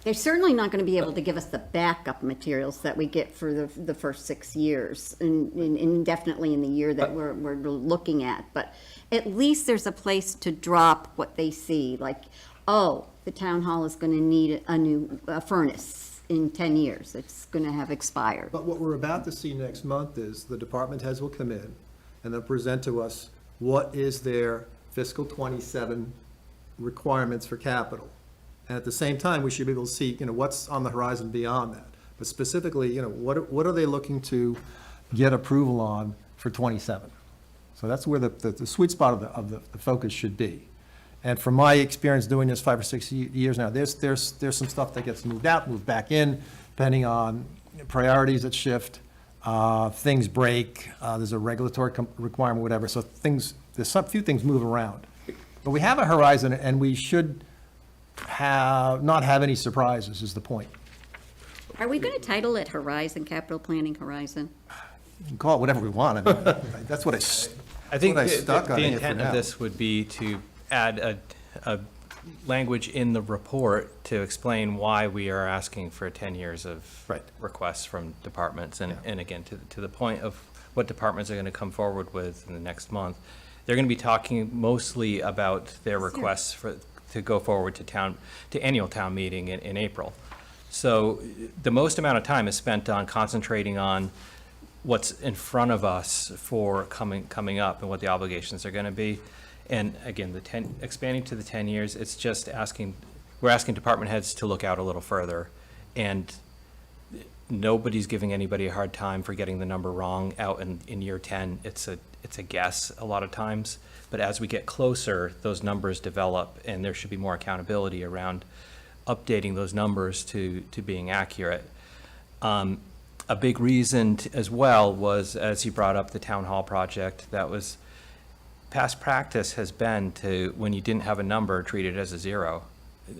They're certainly not going to be able to give us the backup materials that we get for the first 6 years, and definitely in the year that we're looking at. But at least there's a place to drop what they see, like, oh, the town hall is going to need a new furnace in 10 years. It's going to have expired. But what we're about to see next month is the department heads will come in and they'll present to us what is their fiscal '27 requirements for capital. And at the same time, we should be able to see, what's on the horizon beyond that. But specifically, what are they looking to get approval on for '27? So that's where the sweet spot of the focus should be. And from my experience doing this 5 or 6 years now, there's some stuff that gets moved out, moved back in, depending on priorities that shift, things break, there's a regulatory requirement, whatever, so there's a few things move around. But we have a horizon, and we should not have any surprises, is the point. Are we going to title it Horizon, Capital Planning Horizon? You can call it whatever we want. I mean, that's what I think what I stuck on the here for intent now. of this would be to add a language in the report to explain why we are asking for 10 years of Right. requests from departments. And again, to the point of what departments are going to come forward with in the next month, they're going to be talking mostly about their requests to go forward to annual town meeting in April. So the most amount of time is spent on concentrating on what's in front of us for coming up and what the obligations are going to be. And again, expanding to the 10 years, it's just we're asking department heads to look out a little further. And nobody's giving anybody a hard time for getting the number wrong out in year 10. It's a guess a lot of times. But as we get closer, those numbers develop, and there should be more accountability around updating those numbers to being accurate. A big reason as well was, as you brought up, the town hall project. That was, past practice has been to, when you didn't have a number, treat it as a zero.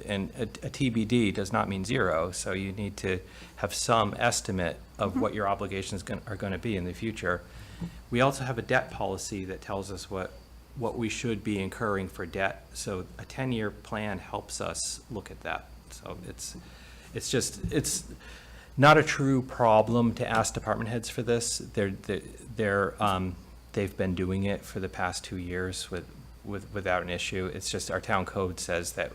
And a TBD does not mean zero, so you need to have some estimate of what your obligations are going to be in the future. We also have a debt policy that tells us what we should be incurring for debt. So a 10-year plan helps us look at that. So it's not a true problem to ask department heads for this. They've been doing it for the past 2 years without an issue. It's just our town code says that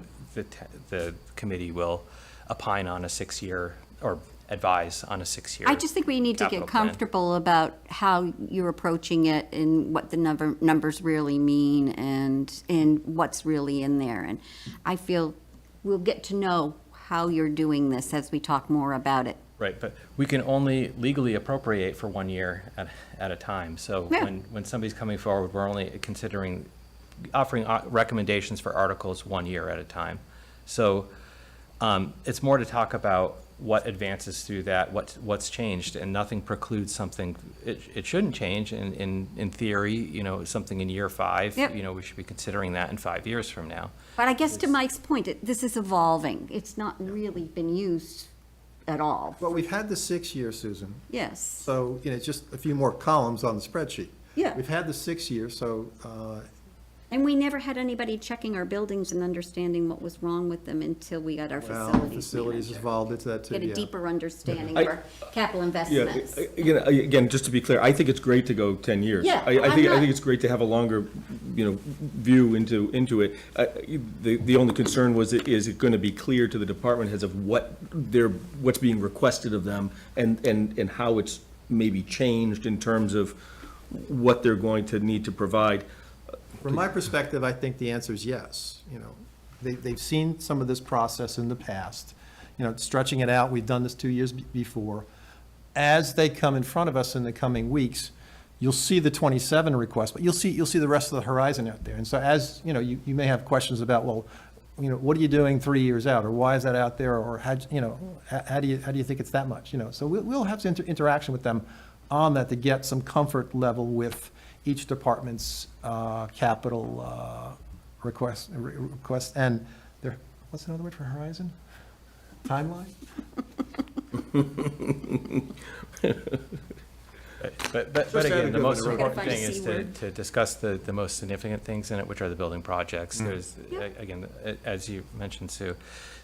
the committee will opine on a 6-year, or advise on a 6-year. I just think we need to capital get plan. comfortable about how you're approaching it and what the numbers really mean and what's really in there. And I feel we'll get to know how you're doing this as we talk more about it. Right, but we can only legally appropriate for 1 year at a time. So Yeah. when somebody's coming forward, we're only offering recommendations for articles 1 year at a time. So it's more to talk about what advances through that, what's changed, and nothing precludes something. It shouldn't change in theory, something in year 5. Yep. We should be considering that in 5 years from now. But I guess to Mike's point, this is evolving. It's not really been used at all. Well, we've had the 6 year, Susan, Yes. so, it's just a few more columns on the spreadsheet. Yeah. We've had the 6 year, so, And we never had anybody checking our buildings and understanding what was wrong with them until we got our well, facilities facilities manager. involved into that too, Get a yeah. deeper understanding I- of our capital Yeah, investments. again, just to be clear, I think it's great to go 10 years. Yeah, I I'm think not- it's great to have a longer, view into it. The only concern was, is it going to be clear to the department heads of what's being requested of them, and how it's maybe changed in terms of what they're going to need to provide. From my perspective, I think the answer is yes. You know, they've seen some of this process in the past. You know, stretching it out, we've done this 2 years before. As they come in front of us in the coming weeks, you'll see the 27 request, but you'll see the rest of the horizon out there. And so as, you know, you may have questions about, well, you know, what are you doing 3 years out, or why is that out there, or how, you know, how do you think it's that much, you know? So we'll have some interaction with them on that to get some comfort level with each department's capital request, and their, what's another word for horizon? Timeline? But have a again, good the most one. important Gotta thing find a is C word. to discuss the most significant things in it, which are the building projects. There's, again, as you mentioned, Sue,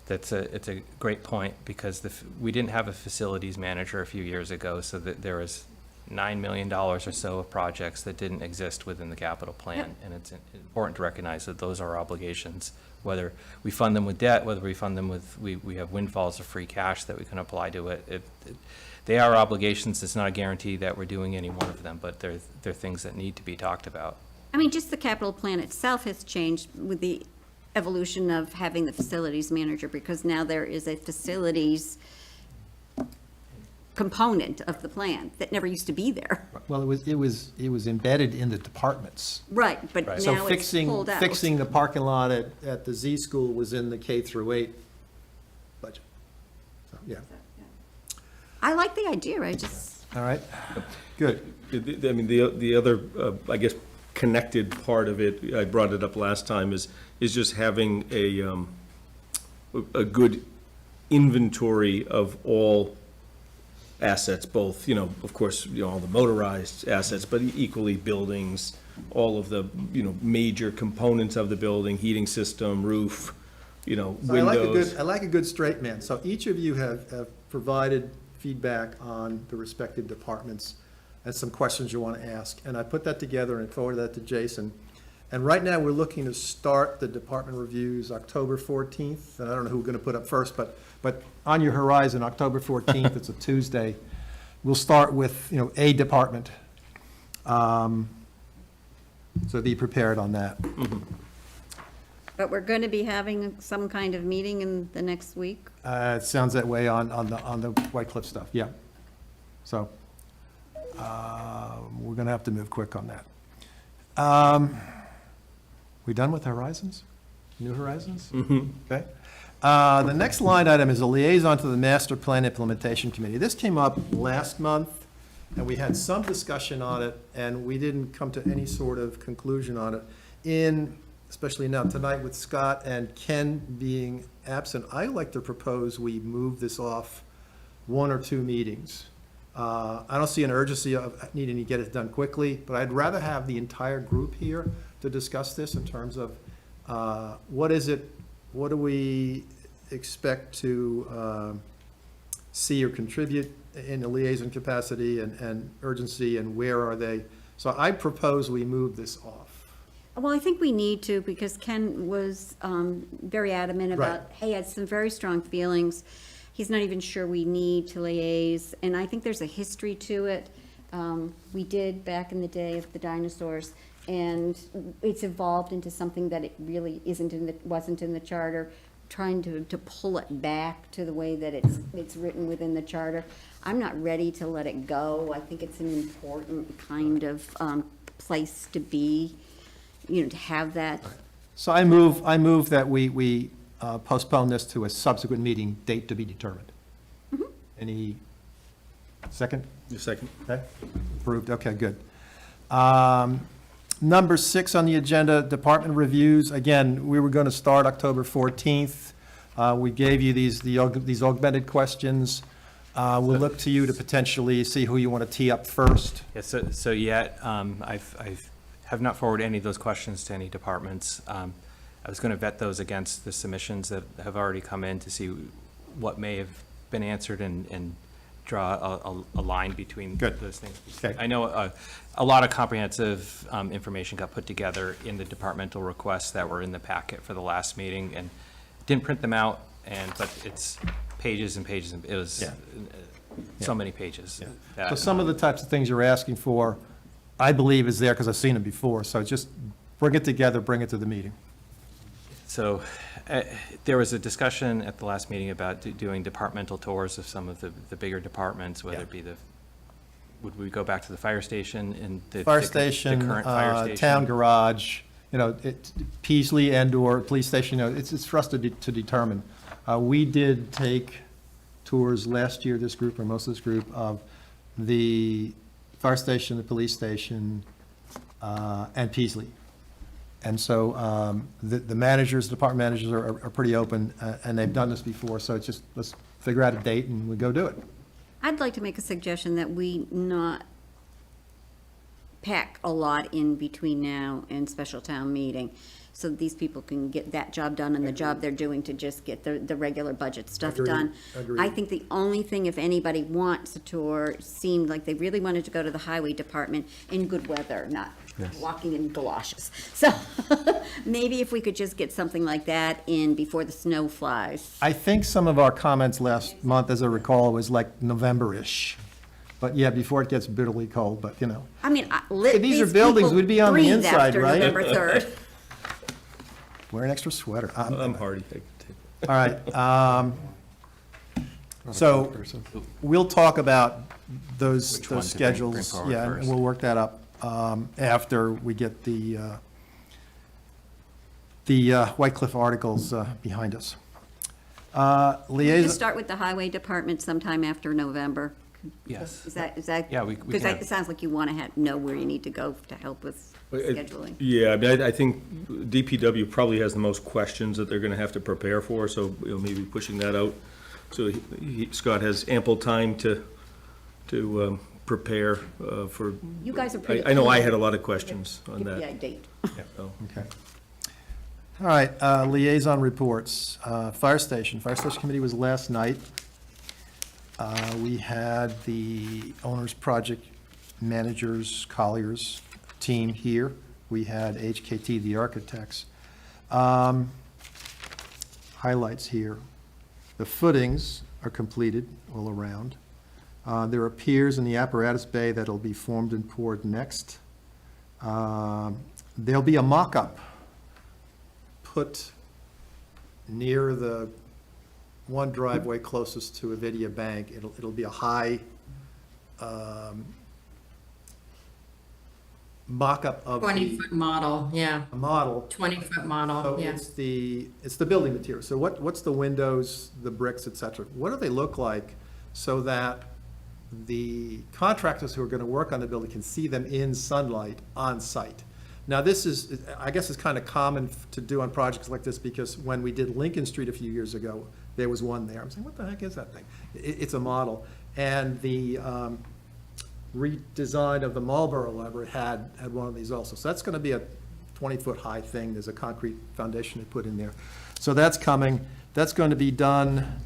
it's a great point, because we didn't have a facilities manager a few years ago, so that there was $9 million or so of projects that didn't exist within the capital plan. And it's important to recognize that those are obligations, whether we fund them with debt, whether we fund them with, we have windfalls of free cash that we can apply to it. They are obligations. It's not a guarantee that we're doing any one of them, but they're things that need to be talked about. I mean, just the capital plan itself has changed with the evolution of having the facilities manager, because now there is a facilities component of the plan that never used to be there. Well, it was embedded in the departments. Right, but Right. So now it's pulled out. fixing the parking lot at the Z School was in the K through 8 budget. So, yeah, I like the idea, I just, all right, good. I mean, the other, I guess, connected part of it, I brought it up last time, is just having a good inventory of all assets, both, you know, of course, you know, all the motorized assets, but equally buildings, all of the, you know, major components of the building, heating system, roof, you know, So windows. I like a good straight man. So each of you have provided feedback on the respective departments and some questions you want to ask. And I put that together and forwarded that to Jason. And right now, we're looking to start the department reviews October 14th. And I don't know who we're going to put up first, but on your horizon, October 14th, it's a Tuesday. We'll start with, you know, a department. So be prepared on that. but we're going to be having some kind of meeting in the next week. It sounds that way on the White Cliff stuff, yeah. So, we're gonna have to move quick on that. We done with Horizons? New Horizons? Okay. The next line item is a liaison to the Master Plan Implementation Committee. This came up last month, and we had some discussion on it, and we didn't come to any sort of conclusion on it. Especially now tonight with Scott and Ken being absent, I like to propose we move this off 1 or 2 meetings. I don't see an urgency of needing to get it done quickly, but I'd rather have the entire group here to discuss this in terms of what do we expect to see or contribute in a liaison capacity and urgency, and where are they? So I propose we move this off. Well, I think we need to, because Ken was very adamant about, Right. hey, had some very strong feelings. He's not even sure we need to liaise, and I think there's a history to it. We did back in the day of the dinosaurs, and it's evolved into something that it really wasn't in the charter, trying to pull it back to the way that it's written within the charter. I'm not ready to let it go. I think it's an important kind of place to be, you know, to have that. So I move that we postpone this to a subsequent meeting, date to be determined. Any second? The second. Okay, approved, okay, good. Number 6 on the agenda, department reviews. Again, we were going to start October 14th. We gave you these augmented questions. We'll look to you to potentially see who you want to tee up first. Yeah, so yet, I have not forwarded any of those questions to any departments. I was going to vet those against the submissions that have already come in to see what may have been answered and draw a line between Good. those things. Okay. I know a lot of comprehensive information got put together in the departmental requests that were in the packet for the last meeting, and didn't print them out, but it's pages and pages, and it was Yeah. so many pages. So some of the types of things you're asking for, I believe is there because I've seen them before. So just bring it together, bring it to the meeting. So there was a discussion at the last meeting about doing departmental tours of some of the bigger departments, whether Yeah. it be would we go back to the fire station and Fire the station, current fire station? town garage, Peasley and/or police station, it's for us to determine. We did take tours last year, this group, or most of this group, of the fire station, the police station, and Peasley. And so the managers, department managers are pretty open, and they've done this before, so it's just, let's figure out a date and we go do it. I'd like to make a suggestion that we not pack a lot in between now and special town meeting, so that these people can get that job done and the job they're doing to just get the regular budget stuff Agreed, done. agreed. I think the only thing, if anybody wants a tour, seemed like they really wanted to go to the highway department in good weather, not walking in galoshes. So maybe if we could just get something like that in before the snow flies. I think some of our comments last month, as I recall, was like November-ish. But yeah, before it gets bitterly cold, but I mean, These are buildings, we'd be on the breathe inside, after right? November 3rd. wear an extra sweater. I'm hardy. I can take it. All right. So we'll talk about those Which one those to bring schedules. forward Yeah, and first. we'll work that up after we get the White Cliff articles behind us. We just Liaison, start with the highway department sometime after November. Yes. Is that? Yeah, we Because can. it sounds like you want to know where you need to go to help with scheduling. Yeah, I mean, I think DPW probably has the most questions that they're gonna have to prepare for, so, maybe pushing that out. So Scott has ample time to prepare for. You guys are pretty. I know I keen. had a lot of questions on Give me that. a date. so. okay. All right, liaison reports. Fire station committee was last night. We had the owner's project managers, Colliers team here. We had HKT, the architects. Highlights here. The footings are completed all around. There are piers in the apparatus bay that'll be formed and poured next. There'll be a mock-up put near the one driveway closest to Avidia Bank. It'll be a high mock-up of the 20-foot model, yeah, model. 20-foot model, So yeah. it's the building material. So what's the windows, the bricks, et cetera? What do they look like so that the contractors who are gonna work on the building can see them in sunlight on site? Now, this is, I guess it's kind of common to do on projects like this, because when we did Lincoln Street a few years ago, there was one there. I'm saying, what the heck is that thing? It's a model. And the redesign of the Marlboro Library had one of these also. So that's going to be a 20-foot high thing. There's a concrete foundation they put in there. So that's coming. That's going to be done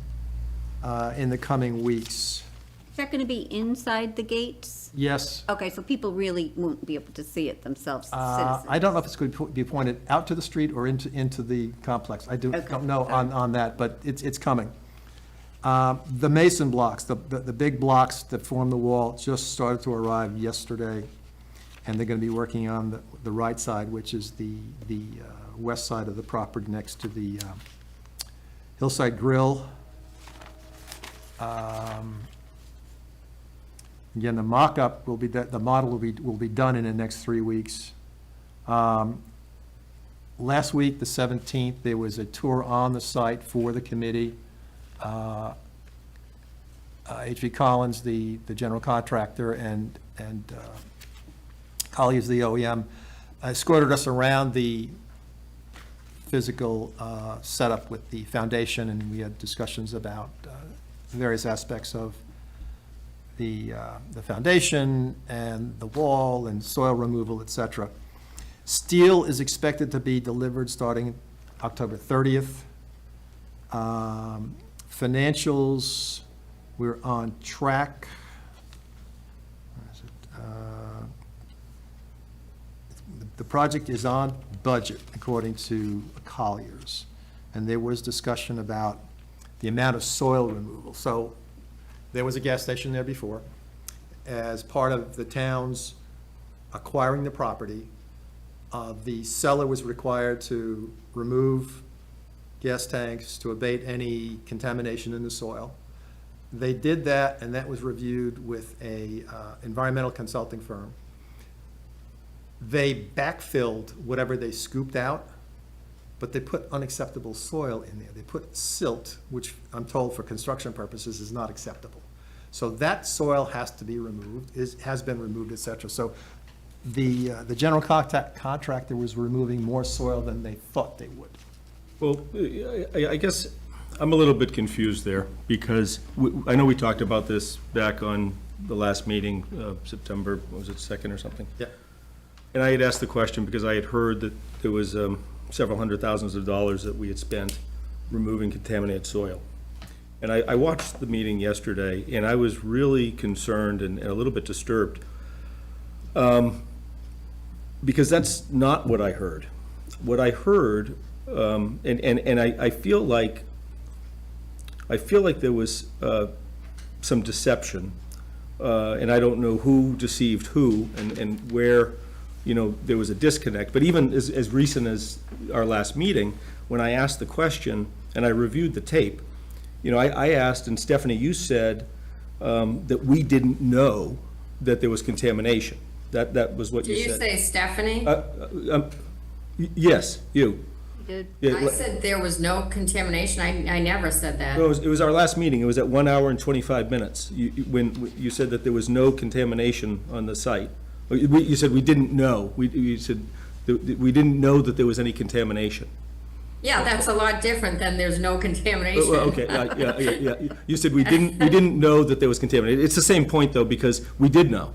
in the coming weeks. Is that going to be inside the gates? Yes. Okay, so people really won't be able to see it themselves, I citizens. don't know if it's going to be pointed out to the street or into the complex. I Okay. don't know on that, but it's coming. The mason blocks, the big blocks that form the wall just started to arrive yesterday, and they're going to be working on the right side, which is the west side of the property next to the Hillside Grill. Again, the mock-up will be, the model will be done in the next 3 weeks. Last week, the 17th, there was a tour on the site for the committee. H.V. Collins, the general contractor, and Colliers, the OEM, escorted us around the physical setup with the foundation, and we had discussions about various aspects of the foundation and the wall and soil removal, et cetera. Steel is expected to be delivered starting October 30th. Financials, we're on track. Where is it? The project is on budget, according to Colliers. And there was discussion about the amount of soil removal. So there was a gas station there before. As part of the town's acquiring the property, The seller was required to remove gas tanks to abate any contamination in the soil. They did that, and that was reviewed with a environmental consulting firm. They backfilled whatever they scooped out, but they put unacceptable soil in there. They put silt, which I'm told for construction purposes is not acceptable. So that soil has to be removed, has been removed, et cetera. So the general contractor was removing more soil than they thought they would. Well, I guess I'm a little bit confused there, because I know we talked about this back on the last meeting, September, what was it, 2nd or something? Yeah. And I had asked the question because I had heard that there was several hundred thousands of dollars that we had spent removing contaminated soil. And I watched the meeting yesterday, and I was really concerned and a little bit disturbed, because that's not what I heard. What I heard, and I feel like there was some deception, and I don't know who deceived who and where, there was a disconnect. But even as recent as our last meeting, when I asked the question and I reviewed the tape, I asked, and Stephanie, you said that we didn't know that there was contamination. That was what you Did you said. say Stephanie? Yes, you. Did- Yeah, I said there was no contamination. I never said that. It was our last meeting. It was at 1 hour and 25 minutes. When you said that there was no contamination on the site. You said we didn't know. You said that we didn't know that there was any contamination. Yeah, that's a lot different than there's no contamination. Well, okay, yeah. You said we didn't know that there was contamination. It's the same point, though, because we did know.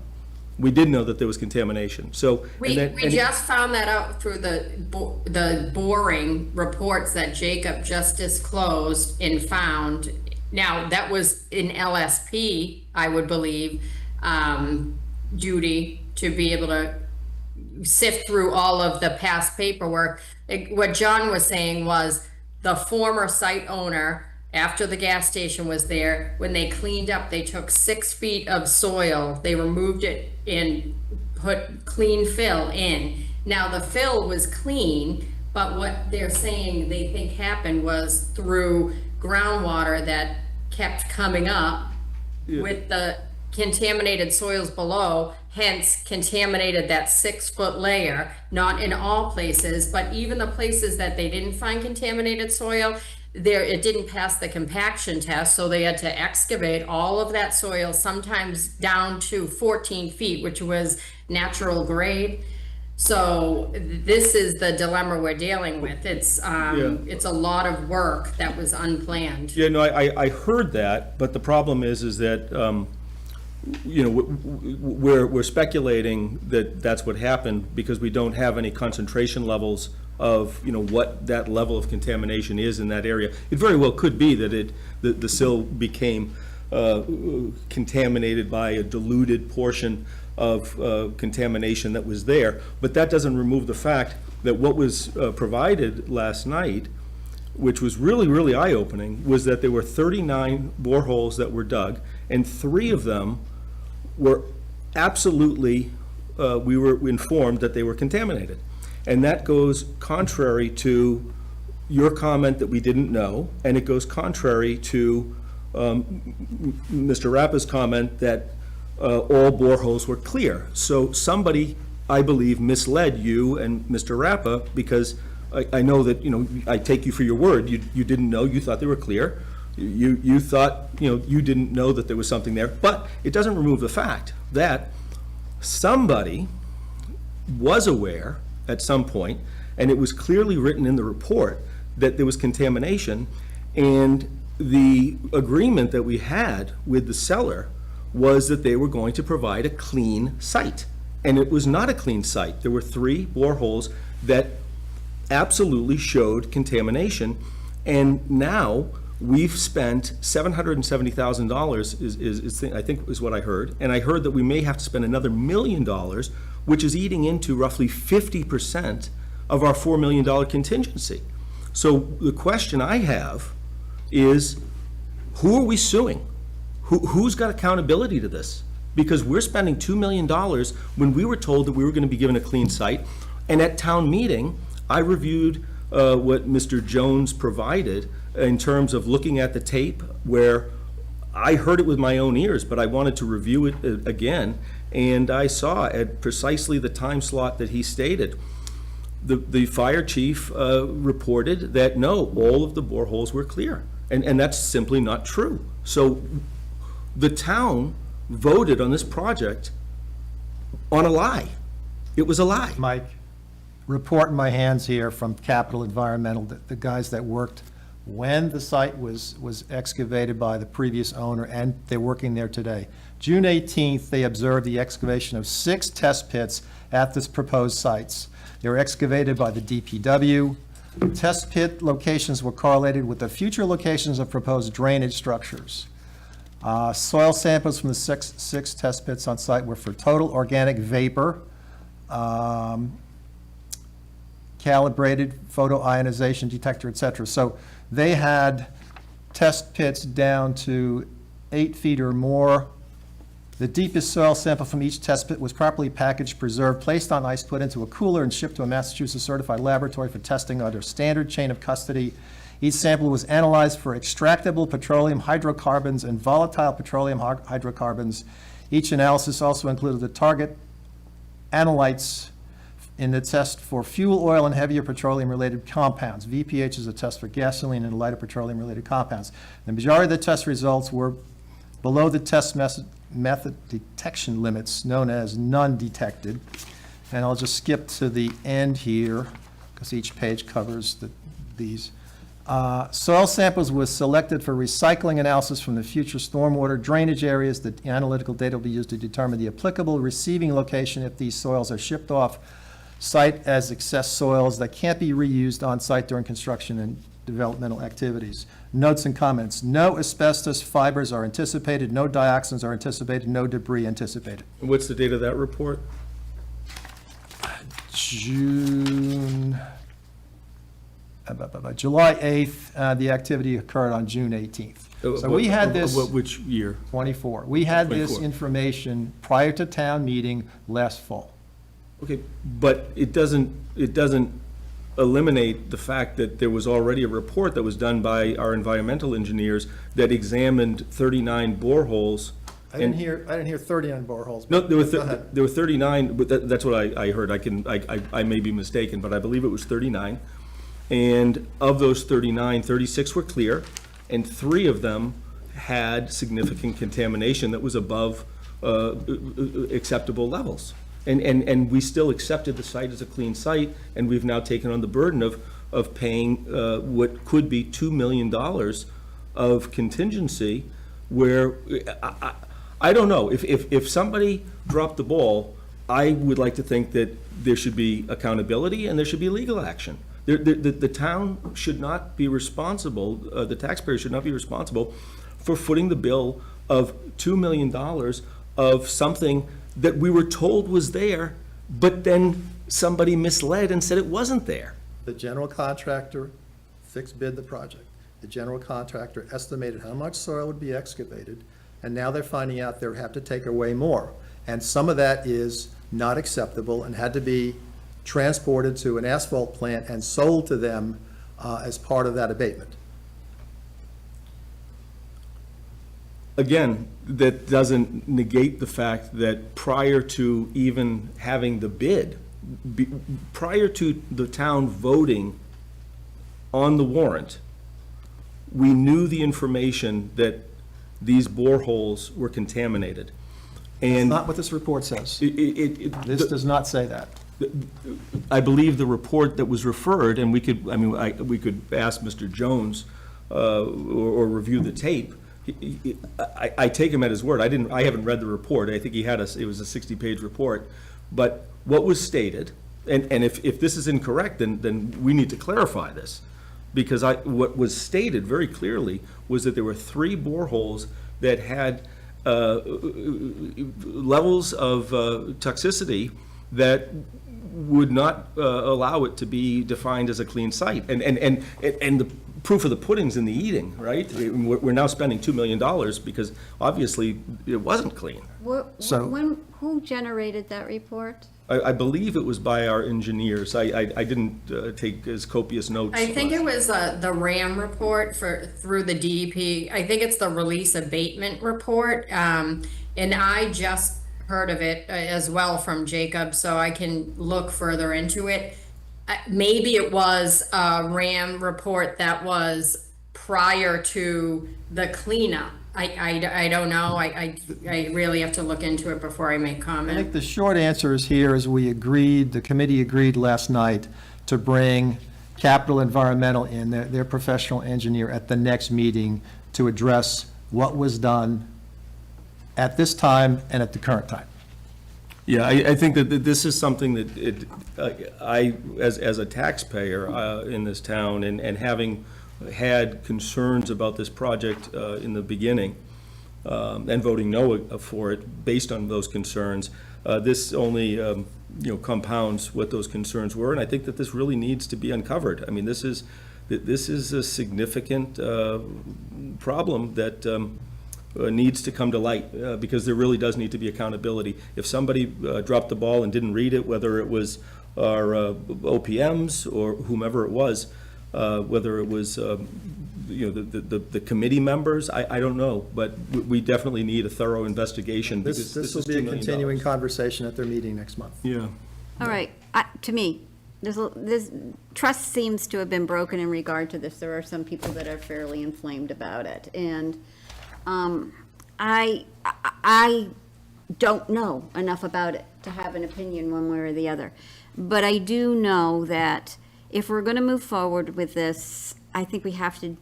We did know that there was contamination, so. We just found that out through the boring reports that Jacob just disclosed and found. Now, that was in LSP, I would believe, duty to be able to sift through all of the past paperwork. What John was saying was the former site owner, after the gas station was there, when they cleaned up, they took 6 feet of soil, they removed it and put clean fill in. Now, the fill was clean, but what they're saying they think happened was through groundwater that kept coming up with the contaminated soils below, hence contaminated that 6-foot layer, not in all places, but even the places that they didn't find contaminated soil, it didn't pass the compaction test, so they had to excavate all of that soil, sometimes down to 14 feet, which was natural grade. So this is the dilemma we're dealing with. It's a lot of work that was unplanned. Yeah, no, I heard that, but the problem is that, we're speculating that that's what happened because we don't have any concentration levels of, what that level of contamination is in that area. It very well could be that the sill became contaminated by a diluted portion of contamination that was there, but that doesn't remove the fact that what was provided last night, which was really, really eye-opening, was that there were 39 boreholes that were dug, and 3 of them were absolutely, we were informed that they were contaminated. And that goes contrary to your comment that we didn't know, and it goes contrary to Mr. Rappa's comment that all boreholes were clear. So somebody, I believe, misled you and Mr. Rappa, because I know that, I take you for your word. You didn't know, you thought they were clear. You thought, you didn't know that there was something there. But it doesn't remove the fact that somebody was aware at some point, and it was clearly written in the report that there was contamination, and the agreement that we had with the seller was that they were going to provide a clean site. And it was not a clean site. There were 3 boreholes that absolutely showed contamination, and now we've spent $770,000 I think is what I heard, and I heard that we may have to spend another $1 million, which is eating into roughly 50% of our $4 million contingency. So the question I have is, who are we suing? Who's got accountability to this? Because we're spending $2 million when we were told that we were going to be given a clean site. And at town meeting, I reviewed what Mr. Jones provided in terms of looking at the tape, where I heard it with my own ears, but I wanted to review it again, and I saw at precisely the time slot that he stated. The fire chief reported that no, all of the boreholes were clear, and that's simply not true. So the town voted on this project on a lie. It was a lie. Mike, report in my hands here from Capital Environmental, the guys that worked when the site was excavated by the previous owner, and they're working there today. June 18th, they observed the excavation of 6 test pits at this proposed sites. They were excavated by the DPW. Test pit locations were correlated with the future locations of proposed drainage structures. Soil samples from the six test pits on site were for total organic vapor, calibrated photoionization detector, et cetera. So they had test pits down to 8 feet or more. The deepest soil sample from each test pit was properly packaged, preserved, placed on ice, put into a cooler, and shipped to a Massachusetts certified laboratory for testing under standard chain of custody. Each sample was analyzed for extractable petroleum hydrocarbons and volatile petroleum hydrocarbons. Each analysis also included the target analytes in the test for fuel oil and heavier petroleum-related compounds. VPH is a test for gasoline and lighter petroleum-related compounds. The majority of the test results were below the test method detection limits, known as none detected. And I'll just skip to the end here, because each page covers these. Soil samples was selected for recycling analysis from the future stormwater drainage areas. The analytical data will be used to determine the applicable receiving location if these soils are shipped off site as excess soils that can't be reused on site during construction and developmental activities. Notes and comments. No asbestos fibers are anticipated, no dioxins are anticipated, no debris anticipated. And what's the date of that report? July 8th, the activity occurred on June 18th. So we had this, Which year? 24, we had this 24. information prior to town meeting last fall. Okay, but it doesn't eliminate the fact that there was already a report that was done by our environmental engineers that examined 39 boreholes. I didn't hear 39 boreholes. No, there were, Go ahead. there were 39, but that's what I heard. I may be mistaken, but I believe it was 39. And of those 39, 36 were clear, and 3 of them had significant contamination that was above acceptable levels. And we still accepted the site as a clean site, and we've now taken on the burden of paying what could be $2 million of contingency, where, I don't know, if somebody dropped the ball, I would like to think that there should be accountability and there should be legal action. The town should not be responsible, the taxpayer should not be responsible for footing the bill of $2 million of something that we were told was there, but then somebody misled and said it wasn't there. The general contractor fixed bid the project. The general contractor estimated how much soil would be excavated, and now they're finding out they have to take away more. And some of that is not acceptable and had to be transported to an asphalt plant and sold to them as part of that abatement. Again, that doesn't negate the fact that prior to even having the bid, prior to the town voting on the warrant, we knew the information that these boreholes were contaminated. That's And not what this report says. This this does not say that. I believe the report that was referred, and we could, we could ask Mr. Jones or review the tape. I take him at his word. I haven't read the report. I think it was a 60-page report. But what was stated, and if this is incorrect, then we need to clarify this. Because what was stated very clearly was that there were 3 boreholes that had levels of toxicity that would not allow it to be defined as a clean site. And the proof of the pudding's in the eating, right? We're now spending $2 million because obviously it wasn't clean. So- Who generated that report? I believe it was by our engineers. I didn't take as copious notes. I think it was the RAM report through the DEP. I think it's the release abatement report. And I just heard of it as well from Jacob, so I can look further into it. Maybe it was a RAM report that was prior to the cleanup. I don't know. I really have to look into it before I make I think comment. the short answer is here is the committee agreed last night to bring Capital Environmental in, their professional engineer, at the next meeting to address what was done at this time and at the current time. Yeah, I think that this is something that as a taxpayer in this town, and having had concerns about this project in the beginning, and voting no for it based on those concerns, this only, compounds what those concerns were, and I think that this really needs to be uncovered. I mean, this is a significant problem that needs to come to light, because there really does need to be accountability. If somebody dropped the ball and didn't read it, whether it was our OPMs or whomever it was, whether it was, the committee members, I don't know, but we definitely need a thorough investigation. because This will is be $2 a million. continuing conversation at their meeting next month. Yeah. All right, to me, this trust seems to have been broken in regard to this. There are some people that are fairly inflamed about it, and I don't know enough about it to have an opinion one way or the other. But I do know that if we're going to move forward with this, I think we have to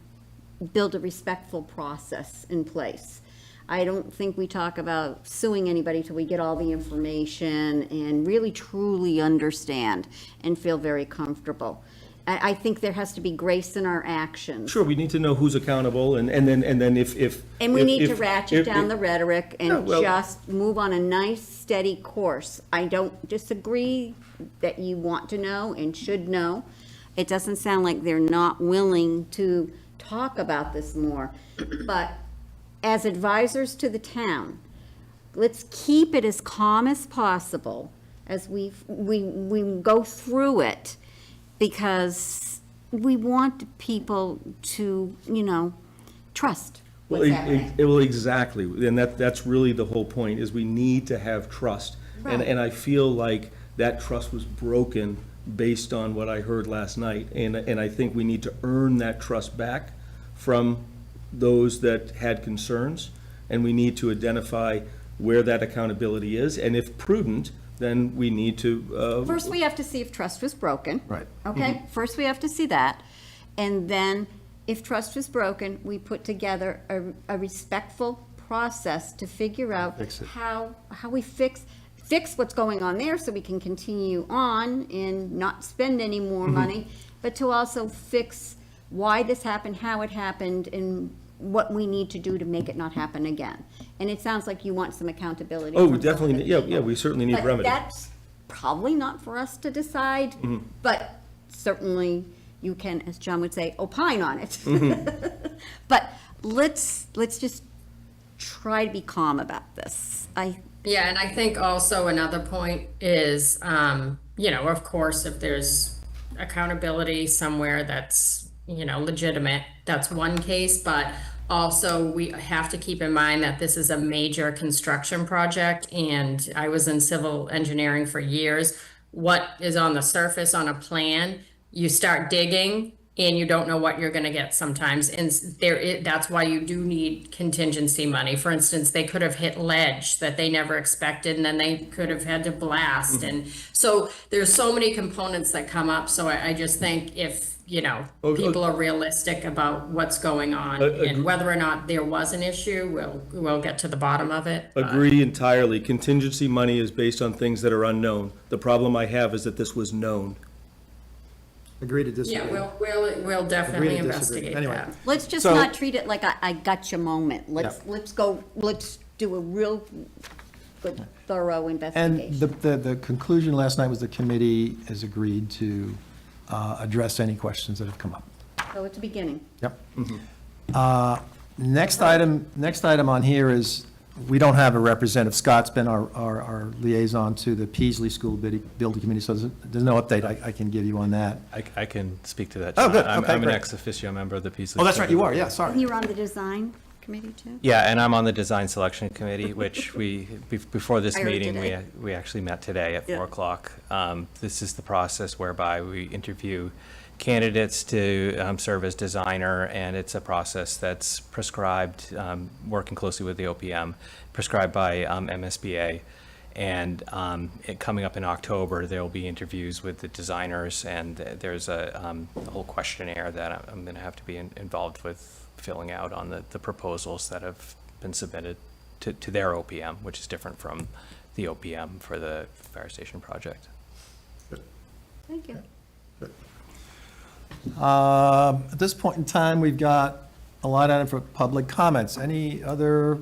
build a respectful process in place. I don't think we talk about suing anybody till we get all the information and really truly understand and feel very comfortable. I think there has to be grace in our actions. Sure, we need to know who's accountable, and then if. And we need to if- ratchet if- down the rhetoric Yeah, and well- just move on a nice, steady course. I don't disagree that you want to know and should know. It doesn't sound like they're not willing to talk about this more. But as advisors to the town, let's keep it as calm as possible as we go through it, because we want people to, trust Well, what's happening. well, exactly, and that's really the whole point, is we need to have trust. Right. And I feel like that trust was broken based on what I heard last night, and I think we need to earn that trust back from those that had concerns, and we need to identify where that accountability is, and if prudent, then we need to, First, we have to see if trust was broken. Right. Okay, first we have to see that. And then, if trust was broken, we put together a respectful process to figure out Fix it. how we fix what's going on there so we can continue on and not spend any more money, but to also fix why this happened, how it happened, and what we need to do to make it not happen again. And it sounds like you want some accountability. oh, from we definitely, some of the yeah, people. we certainly need But remedy. that's probably not for us to decide, Mm-hmm. but certainly you can, as John would say, opine on it. Mm-hmm. But let's just try to be calm about this. Yeah, and I think also another point is, of course, if there's accountability somewhere that's, legitimate, that's one case, but also we have to keep in mind that this is a major construction project, and I was in civil engineering for years. What is on the surface on a plan, you start digging and you don't know what you're gonna get sometimes, and that's why you do need contingency money. For instance, they could have hit ledge that they never expected, and then they could have had to blast, and so there's so many components that come up, so I just think if, people are realistic about what's going on, and whether or not there was an issue, we'll get to the bottom of it. but- Agree entirely. Contingency money is based on things that are unknown. The problem I have is that this was known. Agree to disagree. Yeah, we'll definitely Agree to disagree. investigate Anyway. that. Let's just So- not treat it like I gotcha moment. Let's do a real good, thorough And investigation. the conclusion last night was the committee has agreed to address any questions that have come up. So it's a beginning. Yep. Next item on here is we don't have a representative. Scott's been our liaison to the Peasley School Building Committee, so there's no update I can give you on that. I can speak to that. Oh, John. good. I'm Okay, an great. ex officio member of the Peasley. Oh, that's right, School you are, Building. yeah, And sorry. you're on the design committee too? Yeah, and I'm on the design selection committee, which before this I heard meeting, today. we actually met today at Yeah. 4 o'clock. This is the process whereby we interview candidates to serve as designer, and it's a process that's prescribed, working closely with the OPM, prescribed by MSBA. And coming up in October, there will be interviews with the designers, and there's a whole questionnaire that I'm going to have to be involved with filling out on the proposals that have been submitted to their OPM, which is different from the OPM for the fire station project. Thank you. At this point in time, we've got a line item for public comments. Any other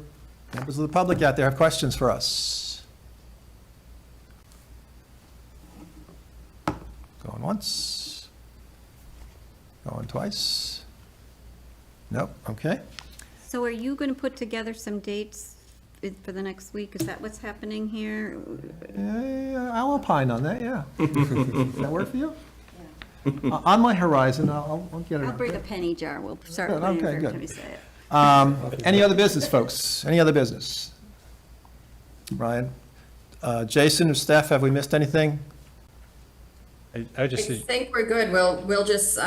members of the public out there have questions for us? Going once? Going twice? Nope, okay. So are you going to put together some dates for the next week? Is that what's happening here? Yeah, I'll opine on that, yeah. Does that work for you? On my horizon, I'll get it. I'll out bring there. a penny jar. We'll start Good, putting it okay, every good. time we say it. Any other business, folks? Any other business? Ryan? Jason or Steph, have we missed anything? I I just, think we're good. We'll just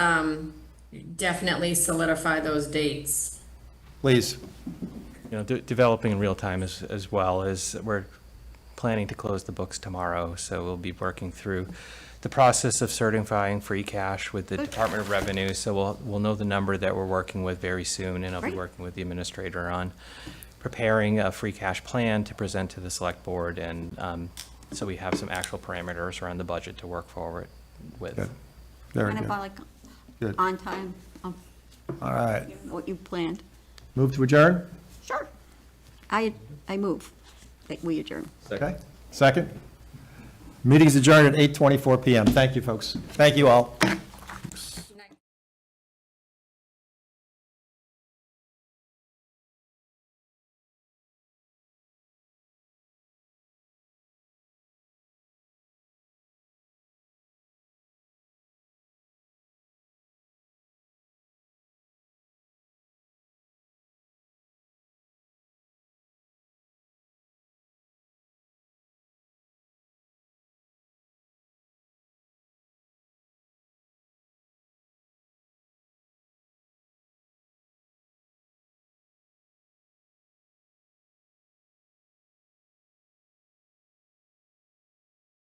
definitely solidify those dates. Please. developing in real time as well as we're planning to close the books tomorrow, so we'll be working through the process of certifying free cash with the Department of Revenue, so we'll know the number that we're working with very soon, and I'll be Great. working with the administrator on preparing a free cash plan to present to the select board, and so we have some actual parameters around the budget to work forward with. Good. Very Kind of good. like Good. on time, All right. what you planned. Move to adjourn? Sure. I move that we adjourn. Okay. Second? Meeting's adjourned at 8:24 PM. Thank you, folks. Thank you all.